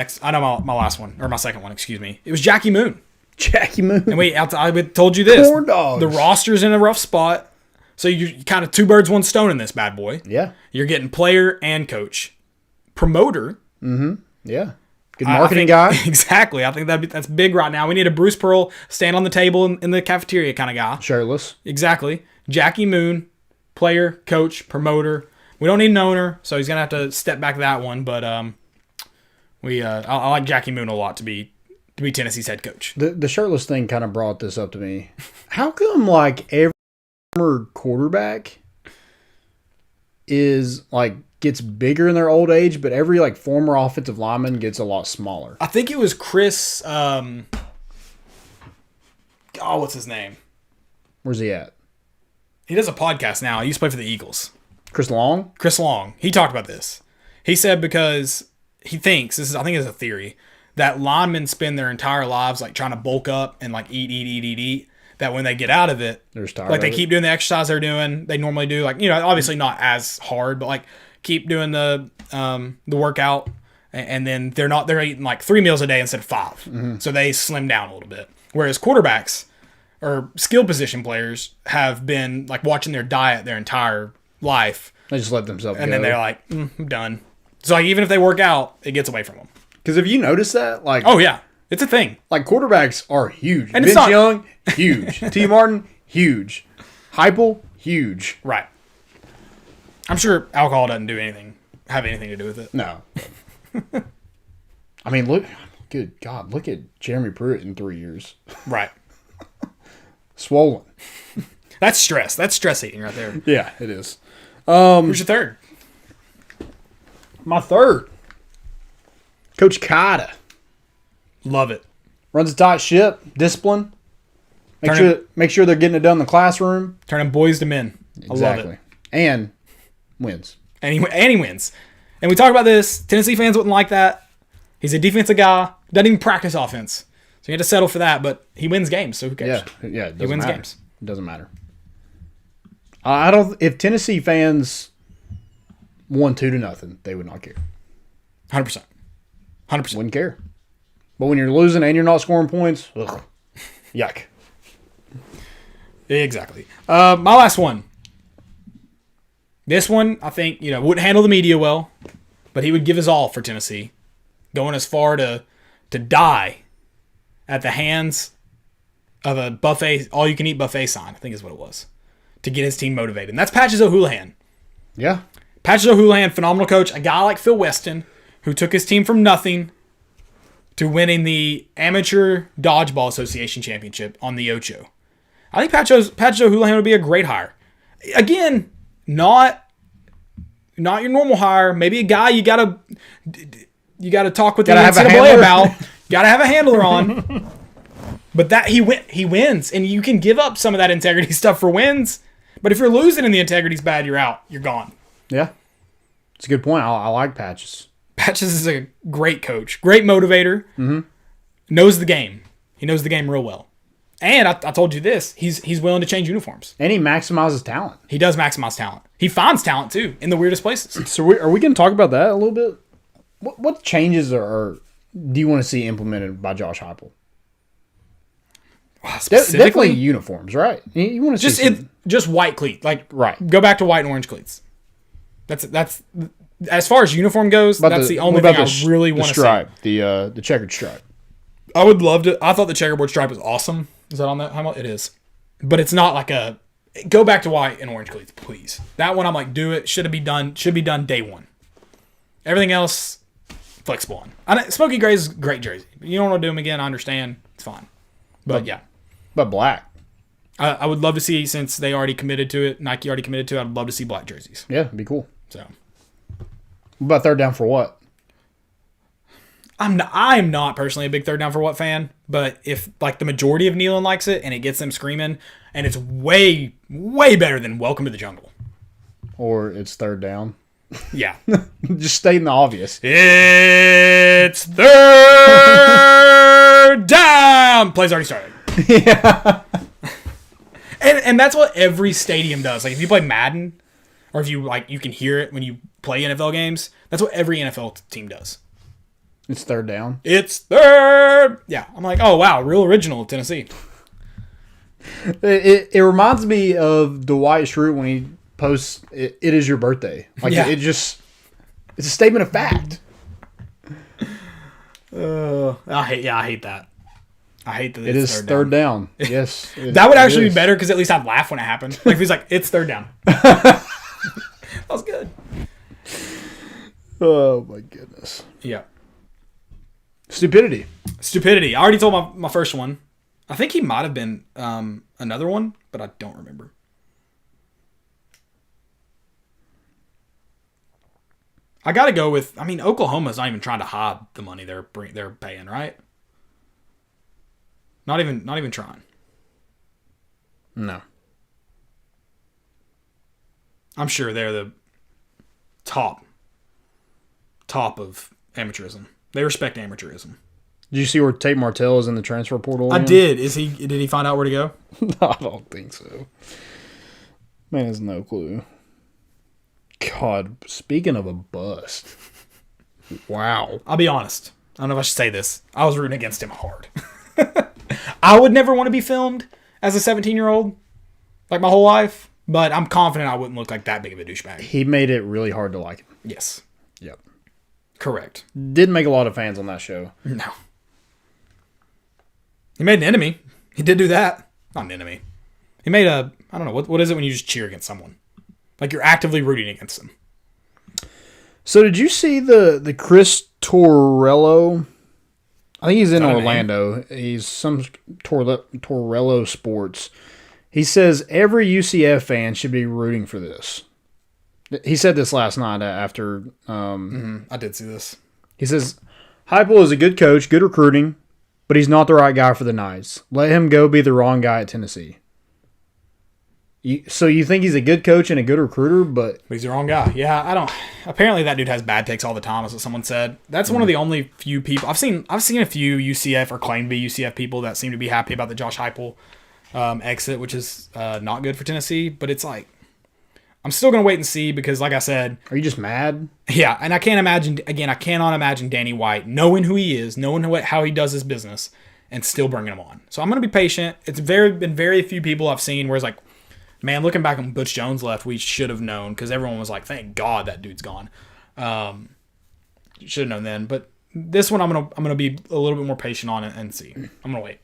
last one, or my second one, excuse me. It was Jackie Moon. Jackie Moon. And wait, I told you this. Corn dogs. The roster's in a rough spot. So you're kind of two birds, one stone in this bad boy. Yeah. You're getting player and coach. Promoter. Mm-hmm. Yeah. Good marketing guy. Exactly. I think that's big right now. We need a Bruce Pearl stand on the table in the cafeteria kind of guy. Shirtless. Exactly. Jackie Moon, player, coach, promoter. We don't need an owner, so he's going to have to step back that one. But I like Jackie Moon a lot to be Tennessee's head coach. The shirtless thing kind of brought this up to me. How come like every former quarterback is like gets bigger in their old age, but every like former offensive lineman gets a lot smaller? I think it was Chris. What's his name? Where's he at? He does a podcast now. He used to play for the Eagles. Chris Long? Chris Long. He talked about this. He said because he thinks I think it's a theory that linemen spend their entire lives like trying to bulk up and like eat. That when they get out of it, they're tired. Like they keep doing the exercise they're doing. They normally do, like, you know, obviously not as hard, but like keep doing the workout, and then they're eating like 3 meals a day instead of 5. Mm-hmm. So they slim down a little bit. Whereas quarterbacks or skill position players have been like watching their diet their entire life. They just let themselves and go. Then they're like, I'm done. So like even if they work out, it gets away from them. Because if you notice that, like, oh yeah, it's a thing. Like quarterbacks are huge. And Vince Young, huge. T. Martin, huge. Heupel, huge. Right. I'm sure alcohol doesn't have anything to do with it. No. I mean, look at Jeremy Pruitt in 3 years. Right. Swollen. That's stress. That's stress eating right there. Yeah, it is. Who's your third? My third. Coach Kida. Love it. Runs a tight ship. Discipline. Make sure they're getting it done in the classroom. Turning boys to men. Exactly. I love it. And wins. And he wins. And we talked about this. Tennessee fans wouldn't like that. He's a defensive guy. Doesn't even practice offense. So you had to settle for that. But he wins games, so who cares? Yeah. He wins games. It doesn't matter. I don't. If Tennessee fans won 2-0, they would not care. 100%. 100%. Wouldn't care. But when you're losing and you're not scoring points, ugh, yuck. Exactly. My last one. This one, I think, wouldn't handle the media well, but he would give his all for Tennessee, going as far to die at the hands of a buffet, all-you-can-eat buffet sign, I think is what it was, to get his team motivated. And that's Patches O'Houlihan. Yeah. Patches O'Houlihan, phenomenal coach. A guy like Phil Weston, who took his team from nothing to winning the Amateur Dodgeball Association Championship on the Ocho. I think Patches O'Houlihan would be a great hire. Again, not your normal hire. Maybe a guy you gotta talk with the NCAA about. Gotta have a handler on. But that he wins, and you can give up some of that integrity stuff for wins. But if you're losing and the integrity's bad, you're out. You're gone. Yeah, it's a good point. I like Patches. Patches is a great coach, great motivator. Mm-hmm. Knows the game. He knows the game real well. And I told you this, he's willing to change uniforms. And he maximizes talent. He does maximize talent. He finds talent, too, in the weirdest places. So are we going to talk about that a little bit? What changes do you want to see implemented by Josh Heupel? Definitely uniforms, right? You want to see just white cleat. Like, right. Go back to white and orange cleats. That's as far as uniform goes, that's the only thing I really want to see. The checkered stripe. I would love to. I thought the checkerboard stripe was awesome. Is that on that? How much it is? But it's not like a. Go back to white and orange cleats, please. That one I'm like, do it. Should be done day one. Everything else, flexible on. Smoky Gray is a great jersey. You don't want to do them again. I understand. It's fine. But yeah. But black. I would love to see, since they already committed to it, Nike already committed to it, I'd love to see black jerseys. Yeah, it'd be cool. So. What about third down for what? I am not personally a big third down for what fan, but if like the majority of Neyland likes it and it gets them screaming, and it's way, way better than Welcome to the Jungle. Or it's third down. Yeah. Just stating the obvious. It's third down! Play's already started. Yeah. And that's what every stadium does. Like if you play Madden, or if you can hear it when you play NFL games, that's what every NFL team does. It's third down. It's third. Yeah, I'm like, oh wow, real original Tennessee. It reminds me of Dwight Schrute when he posts, "It is your birthday." Like yeah. it's a statement of fact. I hate that. I hate that. It is third down. Yes, that would actually be better because at least I'd laugh when it happened. Like if he's like, "It's third down." That was good. Oh my goodness. Yeah. Stupidity. Stupidity. I already told my first one. I think he might have been another one, but I don't remember. I got to go with, I mean, Oklahoma's not even trying to hide the money they're paying, right? Not even trying. No. I'm sure they're the top of amateurism. They respect amateurism. Did you see where Tate Martell is in the transfer portal? I did. Did he find out where to go? I don't think so. Man has no clue. God, speaking of a bust. Wow. I'll be honest. I don't know if I should say this. I was rooting against him hard. I would never want to be filmed as a 17-year-old, like my whole life, but I'm confident I wouldn't look like that big of a douchebag. He made it really hard to like him. Yes. Yep. Correct. Didn't make a lot of fans on that show. No. He made an enemy. He did do that. Not an enemy. He made I don't know, what is it when you just cheer against someone? Like you're actively rooting against them. So did you see the Chris Torello? I think he's in Orlando. He's some Torello Sports. He says every UCF fan should be rooting for this. He said this last night after. I did see this. He says, Heupel is a good coach, good recruiting, but he's not the right guy for the Knights. Let him go be the wrong guy at Tennessee. So you think he's a good coach and a good recruiter, but he's the wrong guy. Yeah, I don't. Apparently, that dude has bad takes all the time. Is what someone said. That's one of the only few people I've seen a few UCF or claim to be UCF people that seem to be happy about the Josh Heupel exit, which is not good for Tennessee. But it's like I'm still gonna wait and see because, like I said, are you just mad? Yeah, and I cannot imagine Danny White knowing who he is, knowing how he does his business, and still bringing him on. So I'm gonna be patient. It's been very few people I've seen where it's like, man, looking back when Butch Jones left, we should have known because everyone was like, thank God that dude's gone. Should have known then. But this one, I'm gonna be a little bit more patient on it and see. I'm gonna wait.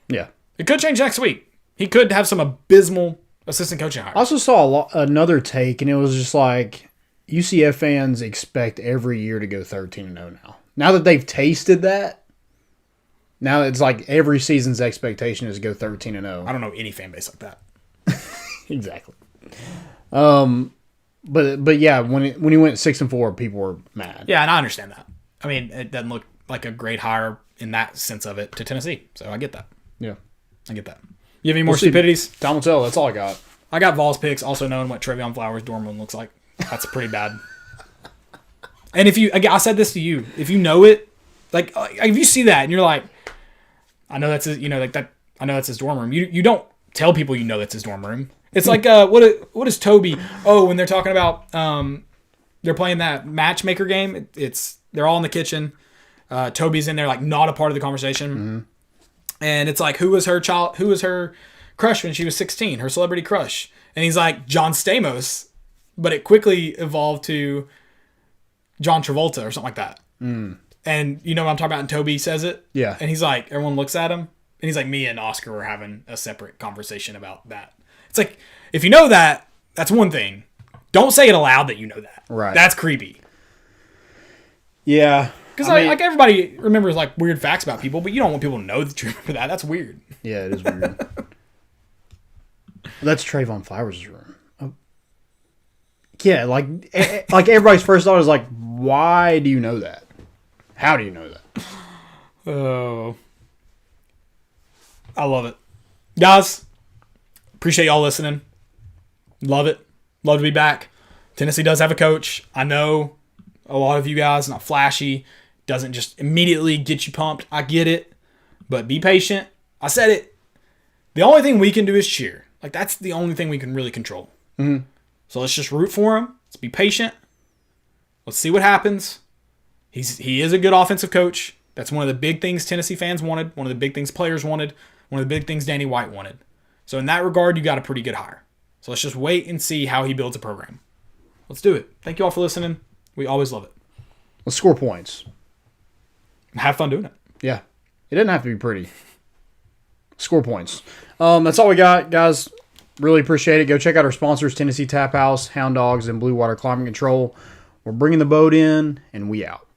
Yeah, it could change next week. He could have some abysmal assistant coaching hires. I also saw another take, and it was just like UCF fans expect every year to go 13-0 now. Now that they've tasted that, now it's like every season's expectation is to go 13-0. I don't know any fan base like that. Exactly. But yeah, when he went 6-4, people were mad. Yeah, and I understand that. I mean, it doesn't look like a great hire in that sense of it to Tennessee. So I get that. Yeah, I get that. You have any more stupidities? Time will tell. That's all I got. I got Vols picks, also knowing what Trevion Flowers' dorm room looks like. That's pretty bad. And I said this to you, if you know it, like if you see that and you're like, I know that's his, I know that's his dorm room. You don't tell people you know that's his dorm room. It's like what is Toby? Oh, when they're talking about they're playing that matchmaker game. They're all in the kitchen. Toby's in there like not a part of the conversation. Mm-hmm. And it's like, who was her crush when she was 16? Her celebrity crush. And he's like, John Stamos. But it quickly evolved to John Travolta or something like that. Mm. And you know what I'm talking about? And Toby says it. Yeah. And he's like, everyone looks at him. And he's like, me and Oscar were having a separate conversation about that. It's like, if you know that, that's one thing. Don't say it aloud that you know that. Right. That's creepy. Yeah. Because like everybody remembers like weird facts about people, but you don't want people to know that you remember that. That's weird. Yeah, it is weird. That's Trayvon Flowers' room. Oh. Yeah, like everybody's first thought is like, why do you know that? How do you know that? Oh, I love it, guys. Appreciate y'all listening. Love it. Love to be back. Tennessee does have a coach. I know a lot of you guys, not flashy, doesn't just immediately get you pumped. I get it. But be patient. I said it. The only thing we can do is cheer. Like, that's the only thing we can really control. Mm-hmm. So let's just root for him. Let's be patient. Let's see what happens. He is a good offensive coach. That's one of the big things Tennessee fans wanted. One of the big things players wanted. One of the big things Danny White wanted. So in that regard, you got a pretty good hire. So let's just wait and see how he builds a program. Let's do it. Thank you all for listening. We always love it. Let's score points. Have fun doing it. Yeah. It doesn't have to be pretty. Score points. That's all we got, guys. Really appreciate it. Go check out our sponsors, Tennessee Tap House, Hound Dogs, and Blue Water Climate Control. We're bringing the boat in, and we out.